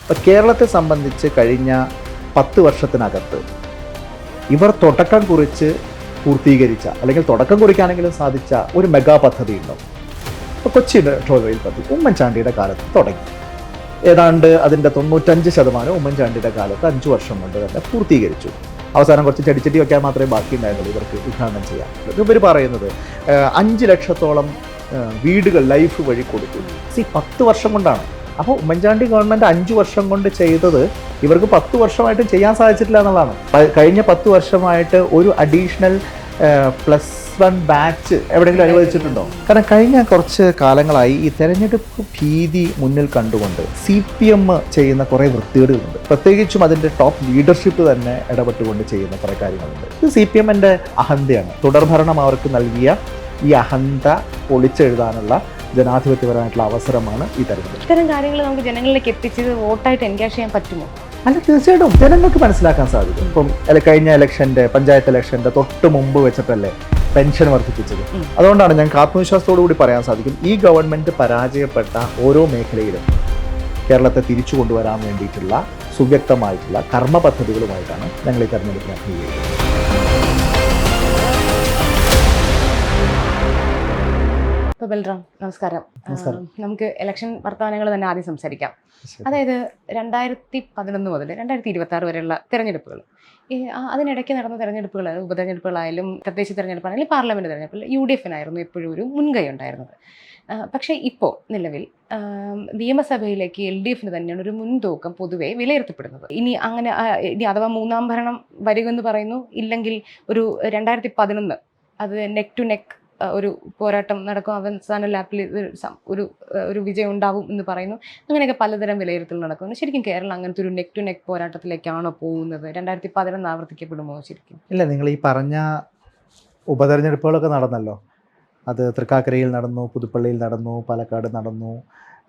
അപ്പോൾ കേരളത്തെ സംബന്ധിച്ച് കഴിഞ്ഞ 10 വർഷത്തിനകത്ത് ഇവർ തുടക്കം കുറിച്ച് പൂർത്തീകരിച്ച, അല്ലെങ്കിൽ തുടക്കം കുറിക്കാനെങ്കിലും സാധിച്ച ഒരു മെഗാ പദ്ധതി ഉണ്ടാവും. ഇപ്പോൾ കൊച്ചി മെട്രോ റെയിൽ പദ്ധതി ഉമ്മൻചാണ്ടിയുടെ കാലത്ത് തുടങ്ങി. ഏതാണ്ട് അതിൻ്റെ 95% ഉമ്മൻചാണ്ടിയുടെ കാലത്ത് 5 വർഷം കൊണ്ട് തന്നെ പൂർത്തീകരിച്ചു. അവസാനം കുറച്ച് ചെടിച്ചെടി വയ്ക്കാൻ മാത്രമേ ബാക്കിയുണ്ടായിരുന്നുള്ളൂ ഇവർക്ക് ഉദ്ഘാടനം ചെയ്യാൻ. ഇവർ പറയുന്നത് 5 ലക്ഷത്തോളം വീടുകൾ ലൈഫ് വഴി കൊടുത്തു. 10 വർഷം കൊണ്ടാണ്. അപ്പോൾ ഉമ്മൻചാണ്ടി ഗവൺമെൻറ് 5 വർഷം കൊണ്ട് ചെയ്തത് ഇവർക്ക് 10 വർഷമായിട്ട് ചെയ്യാൻ സാധിച്ചിട്ടില്ല എന്നുള്ളതാണ്. കഴിഞ്ഞ 10 വർഷമായിട്ട് ഒരു അഡീഷണൽ +1 ബാച്ച് എവിടെയെങ്കിലും അനുവദിച്ചിട്ടുണ്ടോ? കാരണം കഴിഞ്ഞ കുറച്ച് കാലങ്ങളായി ഈ തെരഞ്ഞെടുപ്പ് ഭീതി മുന്നിൽ കണ്ടുകൊണ്ട് CPM ചെയ്യുന്ന കുറേ വൃത്തികേടുകളുണ്ട്. പ്രത്യേകിച്ചും അതിൻ്റെ ടോപ്പ് ലീഡർഷിപ്പ് തന്നെ ഇടപെട്ടുകൊണ്ട് ചെയ്യുന്ന കുറേ കാര്യങ്ങളുണ്ട്. ഇത് CPMൻ്റെ അഹന്തയാണ്. തുടർഭരണം അവർക്ക് നൽകിയ ഈ അഹന്ത പൊളിച്ചെഴുതാനുള്ള ജനാധിപത്യപരമായിട്ടുള്ള അവസരമാണ് ഈ തെരഞ്ഞെടുപ്പ്. ഇത്തരം കാര്യങ്ങൾ നമുക്ക് ജനങ്ങളിലേക്ക് എത്തിച്ചത് വോട്ടായിട്ട് എൻഗേജ് ചെയ്യാൻ പറ്റുമോ? അല്ല, തീർച്ചയായിട്ടും ജനങ്ങൾക്ക് മനസ്സിലാക്കാൻ സാധിക്കും. ഇപ്പം കഴിഞ്ഞ ഇലക്ഷൻ്റെ, പഞ്ചായത്ത് ഇലക്ഷൻ്റെ തൊട്ട് മുമ്പ് വെച്ചിട്ടല്ലേ പെൻഷൻ വർദ്ധിപ്പിച്ചത്. അതുകൊണ്ടാണ് ഞങ്ങൾക്ക് ആത്മവിശ്വാസത്തോടു കൂടി പറയാൻ സാധിക്കും, ഈ ഗവൺമെൻറ് പരാജയപ്പെട്ട ഓരോ മേഖലയിലും കേരളത്തെ തിരിച്ചു കൊണ്ടുവരാൻ വേണ്ടിയിട്ടുള്ള സുവ്യക്തമായിട്ടുള്ള കർമ്മ പദ്ധതികളുമായിട്ടാണ് ഞങ്ങൾ ഈ തെരഞ്ഞെടുപ്പിനെ അഭിമുഖീകരിക്കുന്നത്. ഇപ്പോൾ ബൽറാം, നമസ്കാരം. നമുക്ക് ഇലക്ഷൻ വർത്തമാനങ്ങൾ തന്നെ ആദ്യം സംസാരിക്കാം. അതായത് 2011 മുതൽ 2026 വരെയുള്ള തെരഞ്ഞെടുപ്പുകൾ, അതിനിടയ്ക്ക് നടന്ന തെരഞ്ഞെടുപ്പുകൾ, ഉപതെരഞ്ഞെടുപ്പുകളായാലും തദ്ദേശ തെരഞ്ഞെടുപ്പാണെങ്കിലും പാർലമെൻറ്റ് തെരഞ്ഞെടുപ്പിൽ UDF-നായിരുന്നു എപ്പോഴും ഒരു മുൻകൈ ഉണ്ടായിരുന്നത്. പക്ഷേ ഇപ്പോൾ നിലവിൽ നിയമസഭയിലേക്ക് LDF-ന് തന്നെയാണ് ഒരു മുൻതൂക്കം പൊതുവെ വിലയിരുത്തപ്പെടുന്നത്. ഇനി അഥവാ മൂന്നാം ഭരണം വരുമെന്ന് പറയുന്നു, ഇല്ലെങ്കിൽ ഒരു 2011 അത് നെക്ക് ടു നെക്ക് ഒരു പോരാട്ടം നടക്കും, അവസാന ലാപ്പിൽ ഒരു വിജയം ഉണ്ടാവും എന്ന് പറയുന്നു. അങ്ങനെയൊക്കെ പലതരം വിലയിരുത്തൽ നടക്കുന്നു. ശരിക്കും കേരളം അങ്ങനത്തെ ഒരു നെക്ക് ടു നെക്ക് പോരാട്ടത്തിലേക്കാണോ പോകുന്നത്? 2011 ആവർത്തിക്കപ്പെടുമോ ശരിക്കും? ഇല്ല, നിങ്ങൾ ഈ പറഞ്ഞ ഉപതെരഞ്ഞെടുപ്പുകളൊക്കെ നടന്നല്ലോ. അത് തൃക്കാക്കരയിൽ നടന്നു, പുതുപ്പള്ളിയിൽ നടന്നു, പാലക്കാട് നടന്നു,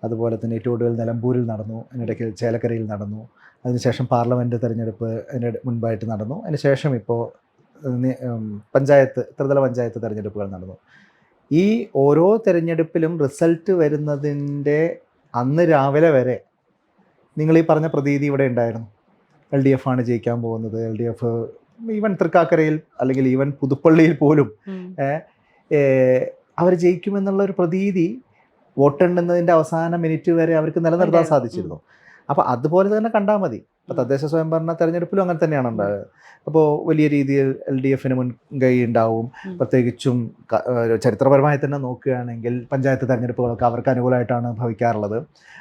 അതുപോലെ തന്നെ ഏറ്റവും കൂടുതൽ നിലമ്പൂരിൽ നടന്നു, അതിനിടയ്ക്ക് ചേലക്കരയിൽ നടന്നു, അതിനുശേഷം പാർലമെൻറ്റ് തെരഞ്ഞെടുപ്പ് അതിന് മുൻപായിട്ട് നടന്നു, അതിനുശേഷം ഇപ്പോൾ ത്രിതല പഞ്ചായത്ത് തെരഞ്ഞെടുപ്പുകൾ നടന്നു. ഈ ഓരോ തെരഞ്ഞെടുപ്പിലും റിസൾട്ട് വരുന്നതിൻ്റെ അന്ന് രാവിലെ വരെ നിങ്ങൾ ഈ പറഞ്ഞ പ്രതീതി ഇവിടെ ഉണ്ടായിരുന്നു. LDF ആണ് ജയിക്കാൻ പോകുന്നത്, LDF ഈവൻ തൃക്കാക്കരയിൽ അല്ലെങ്കിൽ ഈവൻ പുതുപ്പള്ളിയിൽ പോലും അവർ ജയിക്കുമെന്നുള്ളൊരു പ്രതീതി വോട്ടെണ്ണുന്നതിൻ്റെ അവസാന മിനിറ്റ് വരെ അവർക്ക് നിലനിർത്താൻ സാധിച്ചിരുന്നു. അപ്പോൾ അതുപോലെ തന്നെ കണ്ടാൽ മതി. ഇപ്പോൾ തദ്ദേശ സ്വയംഭരണ തെരഞ്ഞെടുപ്പിലും അങ്ങനെ തന്നെയാണ് ഉണ്ടായത്. അപ്പോൾ വലിയ രീതിയിൽ LDF-ന് മുൻകൈ ഉണ്ടാവും. പ്രത്യേകിച്ചും ചരിത്രപരമായി തന്നെ നോക്കുകയാണെങ്കിൽ പഞ്ചായത്ത് തെരഞ്ഞെടുപ്പുകളൊക്കെ അവർക്ക് അനുകൂലമായിട്ടാണ് ഭവിക്കാറുള്ളത്.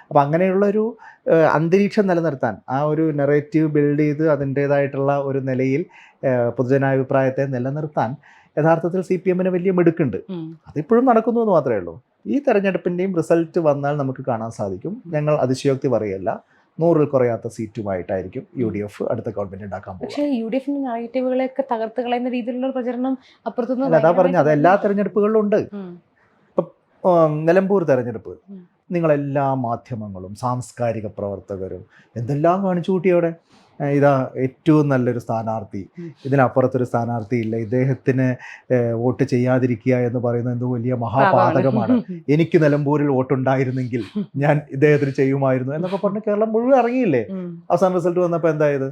അപ്പോൾ അങ്ങനെയുള്ളൊരു അന്തരീക്ഷം നിലനിർത്താൻ, ആ ഒരു നെറേറ്റീവ് ബിൽഡ് ചെയ്ത് അതിൻ്റേതായിട്ടുള്ള ഒരു നിലയിൽ പൊതുജനാഭിപ്രായത്തെ നിലനിർത്താൻ യഥാർത്ഥത്തിൽ CPM-ന് വലിയ മിടുക്കുണ്ട്. അതിപ്പോഴും നടക്കുന്നു എന്ന് മാത്രമേ ഉള്ളൂ. ഈ തെരഞ്ഞെടുപ്പിൻ്റെയും റിസൾട്ട് വന്നാൽ നമുക്ക് കാണാൻ സാധിക്കും, ഞങ്ങൾ അതിശയോക്തി പറയല്ല, 100-ൽ കുറയാത്ത സീറ്റുമായിട്ടായിരിക്കും UDF അടുത്ത ഗവൺമെന്റ് ഉണ്ടാക്കാൻ പോകുന്നത്. പക്ഷേ UDF-ന്റെ നെഗറ്റീവുകളെയൊക്കെ തകർത്ത് കളയുന്ന രീതിയിലുള്ള പ്രചരണം അപ്പുറത്തുനിന്ന് അതാ പറഞ്ഞത്, അത് എല്ലാ തെരഞ്ഞെടുപ്പുകളിലും ഉണ്ട്. ഇപ്പം നിലമ്പൂർ തെരഞ്ഞെടുപ്പ് നിങ്ങളെല്ലാ മാധ്യമങ്ങളും സാംസ്കാരിക പ്രവർത്തകരും എന്തെല്ലാം കാണിച്ചു കൂട്ടിയോടെ, ഇതാ ഏറ്റവും നല്ലൊരു സ്ഥാനാർത്ഥി, ഇതിനപ്പുറത്തൊരു സ്ഥാനാർത്ഥി ഇല്ല, ഇദ്ദേഹത്തിന് വോട്ട് ചെയ്യാതിരിക്കുക എന്ന് പറയുന്നത് എന്തോ വലിയ മഹാപാതകമാണ്, എനിക്ക് നിലമ്പൂരിൽ വോട്ടുണ്ടായിരുന്നെങ്കിൽ ഞാൻ ഇദ്ദേഹത്തിന് ചെയ്യുമായിരുന്നു എന്നൊക്കെ പറഞ്ഞ് കേരളം മുഴുവൻ ഇറങ്ങിയില്ലേ. അവസാന റിസൾട്ട് വന്നപ്പോൾ എന്തായത്?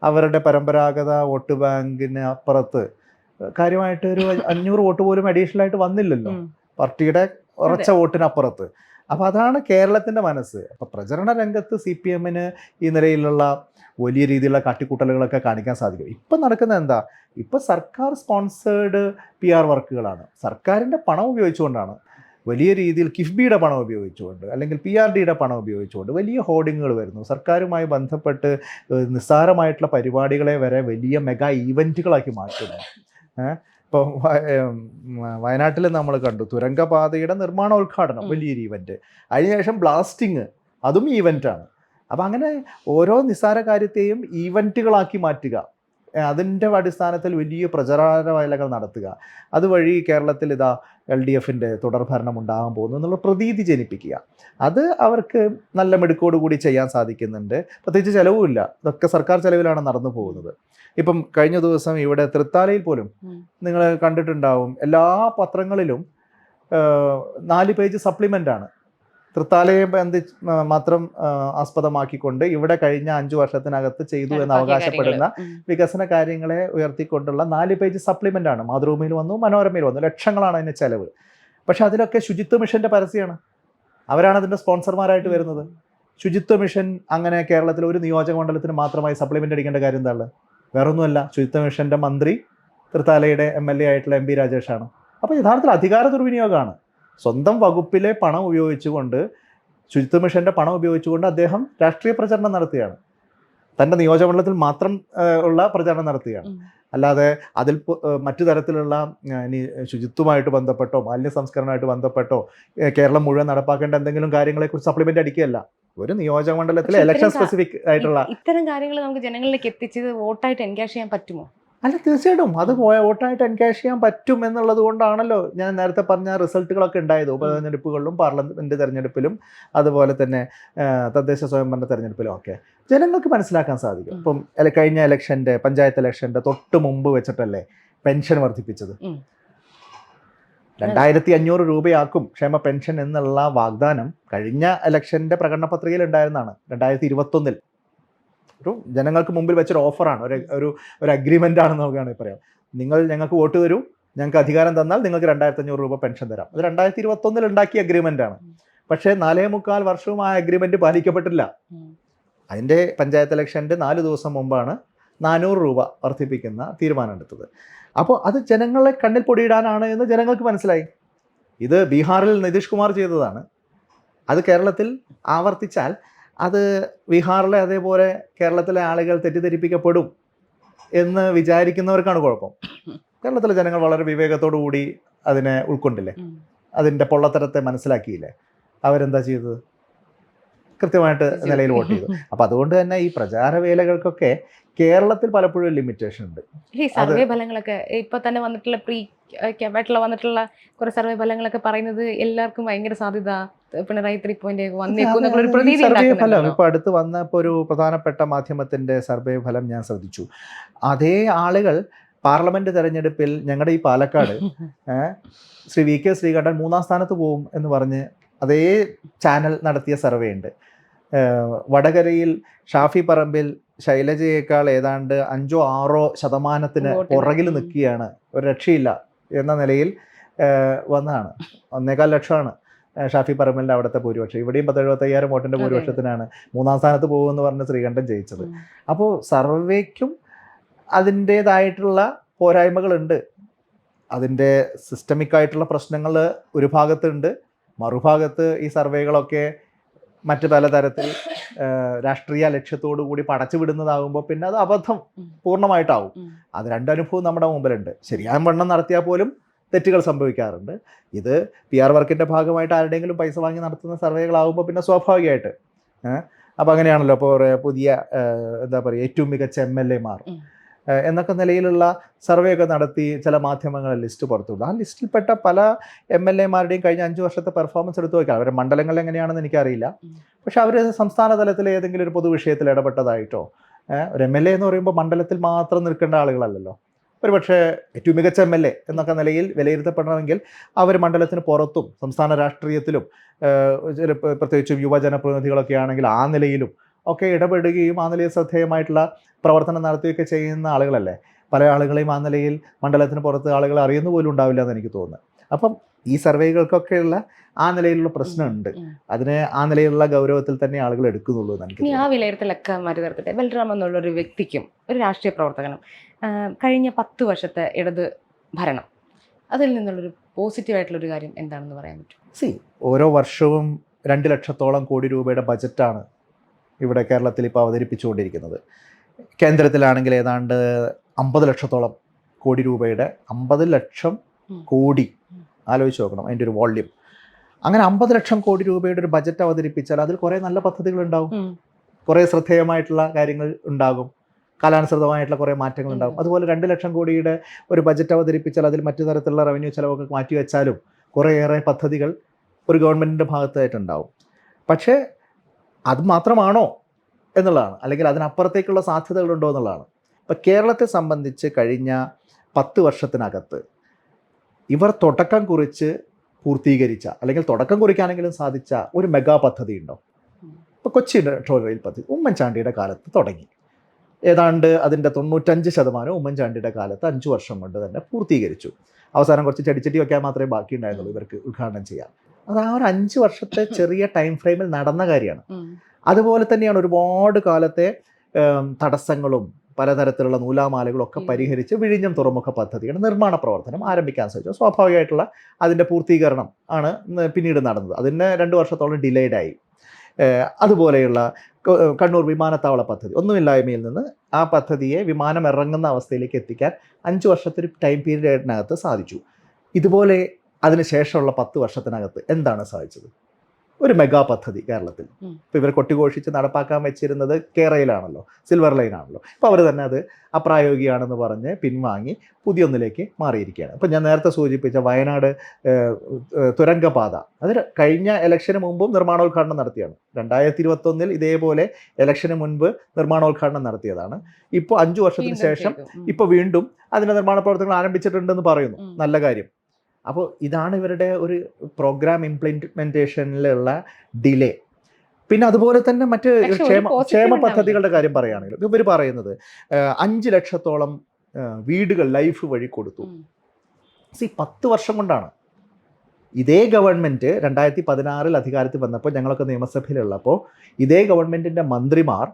അവരുടെ പരമ്പരാഗത വോട്ട് ബാങ്കിന് അപ്പുറത്ത് കാര്യമായിട്ട് ഒരു 500 വോട്ട് പോലും അഡീഷണൽ ആയിട്ട് വന്നില്ലല്ലോ, പാർട്ടിയുടെ ഉറച്ച വോട്ടിനപ്പുറത്ത്. അപ്പോൾ അതാണ് കേരളത്തിൻ്റെ മനസ്സ്. അപ്പോൾ പ്രചരണ രംഗത്ത് CPM-ന് ഈ നിലയിലുള്ള വലിയ രീതിയിലുള്ള കാട്ടിക്കൂട്ടലുകളൊക്കെ കാണിക്കാൻ സാധിക്കും. ഇപ്പം നടക്കുന്നത് എന്താ? ഇപ്പം സർക്കാർ സ്പോൺസേഡ് PR വർക്കുകളാണ്. സർക്കാരിൻ്റെ പണം ഉപയോഗിച്ചുകൊണ്ടാണ്, വലിയ രീതിയിൽ കിഫ്ബിയുടെ പണം ഉപയോഗിച്ചുകൊണ്ട് അല്ലെങ്കിൽ PRDയുടെ പണം ഉപയോഗിച്ചുകൊണ്ട് വലിയ ഹോർഡിങ്ങുകൾ വരുന്നു. സർക്കാരുമായി ബന്ധപ്പെട്ട് നിസ്സാരമായിട്ടുള്ള പരിപാടികളെ വരെ വലിയ മെഗാ ഈവൻറ്റുകളാക്കി മാറ്റുന്നു. ഇപ്പോൾ വയനാട്ടിൽ നമ്മൾ കണ്ടു തുരങ്കപാതയുടെ നിർമ്മാണോദ്ഘാടനം, വലിയൊരു ഈവൻറ്റ്, അതിനുശേഷം ബ്ലാസ്റ്റിങ്, അതും ഈവൻറ്റാണ്. അപ്പം അങ്ങനെ ഓരോ നിസ്സാര കാര്യത്തെയും ഈവൻറ്റുകളാക്കി മാറ്റുക, അതിൻ്റെ അടിസ്ഥാനത്തിൽ വലിയ പ്രചാരണ വേലകൾ നടത്തുക, അതുവഴി കേരളത്തിൽ ഇതാ LDF-ൻ്റെ തുടർഭരണം ഉണ്ടാകാൻ പോകുന്നു എന്നുള്ള പ്രതീതി ജനിപ്പിക്കുക. അത് അവർക്ക് നല്ല മിടുക്കോടുകൂടി ചെയ്യാൻ സാധിക്കുന്നുണ്ട്. പ്രത്യേകിച്ച് ചിലവുമില്ല, ഇതൊക്കെ സർക്കാർ ചിലവിലാണ് നടന്നു പോകുന്നത്. ഇപ്പം കഴിഞ്ഞ ദിവസം ഇവിടെ തൃത്താലയിൽ പോലും നിങ്ങൾ കണ്ടിട്ടുണ്ടാവും, എല്ലാ പത്രങ്ങളിലും 4 പേജ് സപ്ലിമെൻ്റാണ് തൃത്താലയെ മാത്രം ആസ്പദമാക്കിക്കൊണ്ട് ഇവിടെ കഴിഞ്ഞ 5 വർഷത്തിനകത്ത് ചെയ്തു എന്ന് അവകാശപ്പെടുന്ന വികസന കാര്യങ്ങളെ ഉയർത്തിക്കൊണ്ടുള്ള 4 പേജ് സപ്ലിമെന്റ് ആണ്. മാതൃഭൂമിയിൽ വന്നു, മനോരമയിൽ വന്നു. ലക്ഷങ്ങളാണ് അതിന് ചെലവ്. പക്ഷെ അതിലൊക്കെ ശുചിത്വ മിഷന്റെ പരസ്യമാണ്. അവരാണ് അതിന്റെ സ്പോൺസർമാരായിട്ട് വരുന്നത്. ശുചിത്വ മിഷൻ അങ്ങനെ കേരളത്തിൽ ഒരു നിയോജക മണ്ഡലത്തിന് മാത്രമായി സപ്ലിമെന്റ് അടിക്കേണ്ട കാര്യം എന്താണ്? വേറൊന്നുമല്ല, ശുചിത്വ മിഷന്റെ മന്ത്രി തൃത്താലയുടെ MLA ആയിട്ടുള്ള MP രാജേഷാണ്. അപ്പോൾ യഥാർത്ഥത്തിൽ അധികാര ദുർവിനിയോഗമാണ്. സ്വന്തം വകുപ്പിലെ പണം ഉപയോഗിച്ചുകൊണ്ട്, ശുചിത്വ മിഷന്റെ പണം ഉപയോഗിച്ചുകൊണ്ട് അദ്ദേഹം രാഷ്ട്രീയ പ്രചരണം നടത്തുകയാണ്. തൻ്റെ നിയോജകമണ്ഡലത്തിൽ മാത്രം ഉള്ള പ്രചരണം നടത്തുകയാണ്. അല്ലാതെ അതിൽ മറ്റു തരത്തിലുള്ള ഇനി ശുചിത്വമായിട്ട് ബന്ധപ്പെട്ടോ മാലിന്യ സംസ്കരണമായിട്ട് ബന്ധപ്പെട്ടോ കേരളം മുഴുവൻ നടപ്പാക്കേണ്ട എന്തെങ്കിലും കാര്യങ്ങളെക്കുറിച്ച് സപ്ലിമെന്റ് അടിക്കുകയല്ല. ഒരു നിയോജക മണ്ഡലത്തിലെ ഇലക്ഷൻ സ്പെസിഫിക് ആയിട്ടുള്ള ഇത്തരം കാര്യങ്ങൾ നമുക്ക് ജനങ്ങളിലേക്ക് എത്തിച്ചത് വോട്ടായിട്ട് എൻകാഷ് ചെയ്യാൻ പറ്റുമോ? അല്ല, തീർച്ചയായിട്ടും അത് വോട്ടായിട്ട് എൻകാഷ് ചെയ്യാൻ പറ്റും എന്നുള്ളത് കൊണ്ടാണല്ലോ ഞാൻ നേരത്തെ പറഞ്ഞ റിസൾട്ടുകളൊക്കെ ഉണ്ടായത്. ഉപതെരഞ്ഞെടുപ്പുകളിലും പാർലമെന്റ് തെരഞ്ഞെടുപ്പിലും അതുപോലെ തന്നെ തദ്ദേശ സ്വയംഭരണ തെരഞ്ഞെടുപ്പിലും ഒക്കെ ജനങ്ങൾക്ക് മനസ്സിലാക്കാൻ സാധിക്കും. ഇപ്പം കഴിഞ്ഞ ഇലക്ഷൻ്റെ പഞ്ചായത്ത് ഇലക്ഷൻ്റെ തൊട്ട് മുമ്പ് വെച്ചിട്ടല്ലേ പെൻഷൻ വർദ്ധിപ്പിച്ചത്. 2500 രൂപയാക്കും ക്ഷേമ പെൻഷൻ എന്നുള്ള വാഗ്ദാനം കഴിഞ്ഞ ഇലക്ഷൻ്റെ പ്രകടന പത്രികയിൽ ഉണ്ടായിരുന്നതാണ്. 2021 ഒരു ജനങ്ങൾക്ക് മുമ്പിൽ വെച്ചൊരു ഓഫറാണ്, ഒരു അഗ്രിമെൻ്റ് ആണെന്ന് നമുക്ക് വേണമെങ്കിൽ പറയാം. നിങ്ങൾ ഞങ്ങൾക്ക് വോട്ട് തരൂ, ഞങ്ങൾക്ക് അധികാരം തന്നാൽ നിങ്ങൾക്ക് 2500 രൂപ പെൻഷൻ തരാം. അത് 2021 ഉണ്ടാക്കിയ അഗ്രിമെൻ്റ് ആണ്. പക്ഷേ 4.25 വർഷവും ആ അഗ്രിമെൻ്റ് പാലിക്കപ്പെട്ടില്ല. അതിൻ്റെ പഞ്ചായത്ത് ഇലക്ഷൻ്റെ 4 ദിവസം മുമ്പാണ് 400 രൂപ വർദ്ധിപ്പിക്കുന്ന തീരുമാനമെടുത്തത്. അപ്പോൾ അത് ജനങ്ങളെ കണ്ണിൽ പൊടിയിടാനാണ് എന്ന് ജനങ്ങൾക്ക് മനസ്സിലായി. ഇത് ബീഹാറിൽ നിതീഷ് കുമാർ ചെയ്തതാണ്. അത് കേരളത്തിൽ ആവർത്തിച്ചാൽ അത് ബീഹാറിലെ അതേപോലെ കേരളത്തിലെ ആളുകൾ തെറ്റിദ്ധരിപ്പിക്കപ്പെടും എന്ന് വിചാരിക്കുന്നവർക്കാണ് കുഴപ്പം. കേരളത്തിലെ ജനങ്ങൾ വളരെ വിവേകത്തോടു കൂടി അതിനെ ഉൾക്കൊണ്ടില്ലേ, അതിൻ്റെ പൊള്ളത്തരത്തെ മനസ്സിലാക്കിയില്ലേ. അവരെന്താ ചെയ്തത്? കൃത്യമായിട്ട് നിലയിൽ വോട്ട് ചെയ്തു. അപ്പം അതുകൊണ്ട് തന്നെ ഈ പ്രചാരവേലകൾക്കൊക്കെ കേരളത്തിൽ പലപ്പോഴും ലിമിറ്റേഷൻ ഉണ്ട്. ഈ സർവേ ഫലങ്ങളൊക്കെ ഇപ്പൊ തന്നെ വന്നിട്ടുള്ള ക്യാബിനറ്റിൽ വന്നിട്ടുള്ള കുറെ സർവേ ഫലങ്ങളൊക്കെ പറയുന്നത് എല്ലാവർക്കും ഭയങ്കര സാധ്യത പിണറായി 3.0 വന്നേക്കും പ്രതീതി. സർവേ ഫലം ഇപ്പൊ അടുത്ത് വന്നപ്പോൾ ഒരു പ്രധാനപ്പെട്ട മാധ്യമത്തിന്റെ സർവേ ഫലം ഞാൻ ശ്രദ്ധിച്ചു. അതേ ആളുകൾ പാർലമെന്റ് തെരഞ്ഞെടുപ്പിൽ ഞങ്ങളുടെ ഈ പാലക്കാട് ശ്രീ VK ശ്രീകണ്ഠൻ 3-ാം സ്ഥാനത്ത് പോകും എന്ന് പറഞ്ഞ് അതേ ചാനൽ നടത്തിയ സർവേ ഉണ്ട്. വടകരയിൽ ഷാഫി പറമ്പിൽ ശൈലജയേക്കാൾ ഏതാണ്ട് 5-6% പുറകിൽ നിൽക്കുകയാണ്, ഒരു രക്ഷയില്ല എന്ന നിലയിൽ വന്നതാണ്. 1.25 ലക്ഷമാണ് ഷാഫി പറമ്പിലിൻ്റെ അവിടുത്തെ ഭൂരിപക്ഷം. ഇവിടെയും 10,75,000 വോട്ടിൻ്റെ ഭൂരിപക്ഷത്തിനാണ് 3-ാം സ്ഥാനത്ത് പോകുമെന്ന് പറഞ്ഞ് ശ്രീകണ്ഠൻ ജയിച്ചത്. അപ്പോൾ സർവേക്കും അതിൻ്റേതായിട്ടുള്ള പോരായ്മകളുണ്ട്. അതിൻ്റെ സിസ്റ്റമിക്കായിട്ടുള്ള പ്രശ്നങ്ങൾ ഒരു ഭാഗത്തുണ്ട്. മറുഭാഗത്ത് ഈ സർവേകളൊക്കെ മറ്റ് പലതരത്തിൽ രാഷ്ട്രീയ ലക്ഷ്യത്തോടു കൂടി പടച്ചു വിടുന്നതാകുമ്പോൾ പിന്നെ അത് അബദ്ധം പൂർണ്ണമായിട്ടാവും. അത് രണ്ടനുഭവം നമ്മുടെ മുമ്പിലുണ്ട്. ശരിയായ വണ്ണം നടത്തിയാൽ പോലും തെറ്റുകൾ സംഭവിക്കാറുണ്ട്. ഇത് PR വർക്കിൻ്റെ ഭാഗമായിട്ട് ആരുടെയെങ്കിലും പൈസ വാങ്ങി നടത്തുന്ന സർവേകളാകുമ്പോൾ പിന്നെ സ്വാഭാവികമായിട്ട് അപ്പോൾ അങ്ങനെയാണല്ലോ. ഇപ്പോൾ പുതിയ എന്താ പറയുക, ഏറ്റവും മികച്ച MLA-മാർ എന്നൊക്കെ നിലയിലുള്ള സർവേ ഒക്കെ നടത്തി ചില മാധ്യമങ്ങളിൽ ലിസ്റ്റ് പുറത്തുവിടും. ആ ലിസ്റ്റിൽപ്പെട്ട പല MLA-മാരുടെയും കഴിഞ്ഞ 5 വർഷത്തെ പെർഫോമൻസ് എടുത്തു നോക്കാം. അവരുടെ മണ്ഡലങ്ങൾ എങ്ങനെയാണെന്ന് എനിക്കറിയില്ല. പക്ഷെ അവർ സംസ്ഥാന തലത്തിൽ ഏതെങ്കിലും ഒരു പൊതുവിഷയത്തിൽ ഇടപെട്ടതായിട്ടോ, ഒരു MLA എന്ന് പറയുമ്പോൾ മണ്ഡലത്തിൽ മാത്രം നിൽക്കേണ്ട ആളുകളല്ലല്ലോ. ഒരു പക്ഷേ ഏറ്റവും മികച്ച MLA എന്നൊക്കെ നിലയിൽ വിലയിരുത്തപ്പെടണമെങ്കിൽ അവർ മണ്ഡലത്തിന് പുറത്തും സംസ്ഥാന രാഷ്ട്രീയത്തിലും പ്രത്യേകിച്ചും യുവജനപ്രതിനിധികളൊക്കെ ആണെങ്കിൽ ആ നിലയിലും ഒക്കെ ഇടപെടുകയും ആ നിലയിൽ ശ്രദ്ധേയമായിട്ടുള്ള പ്രവർത്തനം നടത്തുകയൊക്കെ ചെയ്യുന്ന ആളുകളല്ലേ. പല ആളുകളെയും ആ നിലയിൽ മണ്ഡലത്തിന് പുറത്ത് ആളുകൾ അറിയുന്ന പോലും ഉണ്ടാവില്ല എന്ന് എനിക്ക് തോന്നുന്നു. അപ്പം ഈ സർവേകൾക്കൊക്കെയുള്ള ആ നിലയിലുള്ള പ്രശ്നമുണ്ട്. അതിനെ ആ നിലയിലുള്ള ഗൗരവത്തിൽ തന്നെ ആളുകൾ എടുക്കുന്നുള്ളൂ എന്ന് എനിക്ക് തോന്നുന്നു. ആ വിലയിരുത്തലൊക്കെ മറുതരത്തിട്ടെ ബൽറാം എന്നുള്ള ഒരു വ്യക്തിക്കും ഒരു രാഷ്ട്രീയ പ്രവർത്തകനും കഴിഞ്ഞ 10 വർഷത്തെ ഇടത് ഭരണം, അതിൽ നിന്നുള്ളൊരു പോസിറ്റീവായിട്ടുള്ളൊരു കാര്യം എന്താണെന്ന് പറയാൻ പറ്റും? ഓരോ വർഷവും 2 ലക്ഷത്തോളം കോടി രൂപയുടെ ബജറ്റാണ് ഇവിടെ കേരളത്തിൽ ഇപ്പോൾ അവതരിപ്പിച്ചുകൊണ്ടിരിക്കുന്നത്. കേന്ദ്രത്തിലാണെങ്കിൽ ഏതാണ്ട് 50 ലക്ഷത്തോളം കോടി രൂപയുടെ 50 ലക്ഷം കോടി ആലോചിച്ച് നോക്കണം അതിൻ്റെ ഒരു വോള്യൂം. അങ്ങനെ 50 ലക്ഷം കോടി രൂപയുടെ ഒരു ബജറ്റ് അവതരിപ്പിച്ചാൽ അതിൽ കുറേ നല്ല പദ്ധതികൾ ഉണ്ടാകും, കുറേ ശ്രദ്ധേയമായിട്ടുള്ള കാര്യങ്ങൾ ഉണ്ടാകും, കാലാനുസൃതമായിട്ടുള്ള കുറേ മാറ്റങ്ങൾ ഉണ്ടാകും. അതുപോലെ 2 ലക്ഷം കോടിയുടെ ഒരു ബജറ്റ് അവതരിപ്പിച്ചാൽ അതിൽ മറ്റു തരത്തിലുള്ള റവന്യൂ ചിലവൊക്കെ മാറ്റിവെച്ചാലും കുറേയേറെ പദ്ധതികൾ ഒരു ഗവൺമെൻറ്റിൻ്റെ ഭാഗത്തായിട്ടുണ്ടാവും. പക്ഷേ അത് മാത്രമാണോ എന്നുള്ളതാണ്, അല്ലെങ്കിൽ അതിനപ്പുറത്തേക്കുള്ള സാധ്യതകളുണ്ടോ എന്നുള്ളതാണ്. ഇപ്പം കേരളത്തെ സംബന്ധിച്ച് കഴിഞ്ഞ 10 വർഷത്തിനകത്ത് ഇവർ തുടക്കം കുറിച്ച് പൂർത്തീകരിച്ച അല്ലെങ്കിൽ തുടക്കം കുറിക്കാനെങ്കിലും സാധിച്ച ഒരു മെഗാ പദ്ധതി ഉണ്ടോ? ഇപ്പോൾ കൊച്ചി മെട്രോ റെയിൽ പദ്ധതി ഉമ്മൻചാണ്ടിയുടെ കാലത്ത് തുടങ്ങി. ഏതാണ്ട് അതിൻ്റെ 95% ഉമ്മൻചാണ്ടിയുടെ കാലത്ത് 5 വർഷം കൊണ്ട് തന്നെ പൂർത്തീകരിച്ചു. അവസാനം കുറച്ച് ചെടിച്ചട്ടി വയ്ക്കാൻ മാത്രമേ ബാക്കി ഉണ്ടായിരുന്നുള്ളൂ ഇവർക്ക് ഉദ്ഘാടനം ചെയ്യാൻ. അത് ആ ഒരു 5 വർഷത്തെ ചെറിയ ടൈം ഫ്രെയിമിൽ നടന്ന കാര്യമാണ്. അതുപോലെ തന്നെയാണ് ഒരുപാട് കാലത്തെ തടസ്സങ്ങളും പലതരത്തിലുള്ള നൂലാമാലകളും ഒക്കെ പരിഹരിച്ച് വിഴിഞ്ഞം തുറമുഖ പദ്ധതിയുടെ നിർമ്മാണ പ്രവർത്തനം ആരംഭിക്കാൻ സാധിച്ചു. സ്വാഭാവികമായിട്ടുള്ള അതിൻ്റെ പൂർത്തീകരണം ആണ് പിന്നീട് നടന്നത്. അതിന് 2 വർഷത്തോളം ഡിലേഡായി. അതുപോലെയുള്ള കണ്ണൂർ വിമാനത്താവള പദ്ധതി, ഒന്നുമില്ലായ്മയിൽ നിന്ന് ആ പദ്ധതിയെ വിമാനം ഇറങ്ങുന്ന അവസ്ഥയിലേക്ക് എത്തിക്കാൻ 5 വർഷത്തെ ടൈം പീരീഡിനകത്ത് സാധിച്ചു. ഇതുപോലെ അതിനുശേഷമുള്ള 10 വർഷത്തിനകത്ത് എന്താണ് സാധിച്ചത്? ഒരു മെഗാ പദ്ധതി കേരളത്തിൽ. ഇപ്പോൾ ഇവർ കൊട്ടിഘോഷിച്ച് നടപ്പാക്കാൻ വെച്ചിരുന്നത് കേരളയിലാണല്ലോ, സിൽവർ ലൈനാണല്ലോ. ഇപ്പോൾ അവർ തന്നെ അത് അപ്രായോഗികമാണെന്ന് പറഞ്ഞ് പിൻവാങ്ങി പുതിയൊന്നിലേക്ക് മാറിയിരിക്കുകയാണ്. ഇപ്പോൾ ഞാൻ നേരത്തെ സൂചിപ്പിച്ച വയനാട് തുരങ്കപാത, അത് കഴിഞ്ഞ ഇലക്ഷന് മുമ്പും നിർമ്മാണോദ്ഘാടനം നടത്തിയാണ്. 2021 ഇതേപോലെ ഇലക്ഷന് മുൻപ് നിർമ്മാണോദ്ഘാടനം നടത്തിയതാണ്. ഇപ്പോൾ 5 വർഷത്തിന് ശേഷം ഇപ്പോൾ വീണ്ടും അതിൻ്റെ നിർമ്മാണ പ്രവർത്തനങ്ങൾ ആരംഭിച്ചിട്ടുണ്ടെന്ന് പറയുന്നു. നല്ല കാര്യം. അപ്പോൾ ഇതാണ് ഇവരുടെ ഒരു പ്രോഗ്രാം ഇംപ്ലിമെൻറ്റേഷനിലുള്ള ഡിലേ. പിന്നെ അതുപോലെ തന്നെ മറ്റ് ക്ഷേമ പദ്ധതികളുടെ കാര്യം പറയുകയാണെങ്കിൽ ഇവർ പറയുന്നത് 5 ലക്ഷത്തോളം വീടുകൾ ലൈഫ് വഴി കൊടുത്തു. 10 വർഷം കൊണ്ടാണ്. ഇതേ ഗവൺമെൻറ് 2016 അധികാരത്തിൽ വന്നപ്പോൾ, ഞങ്ങളൊക്കെ നിയമസഭയിലുള്ളപ്പോൾ, ഇതേ ഗവൺമെൻറ്റിൻ്റെ മന്ത്രിമാർ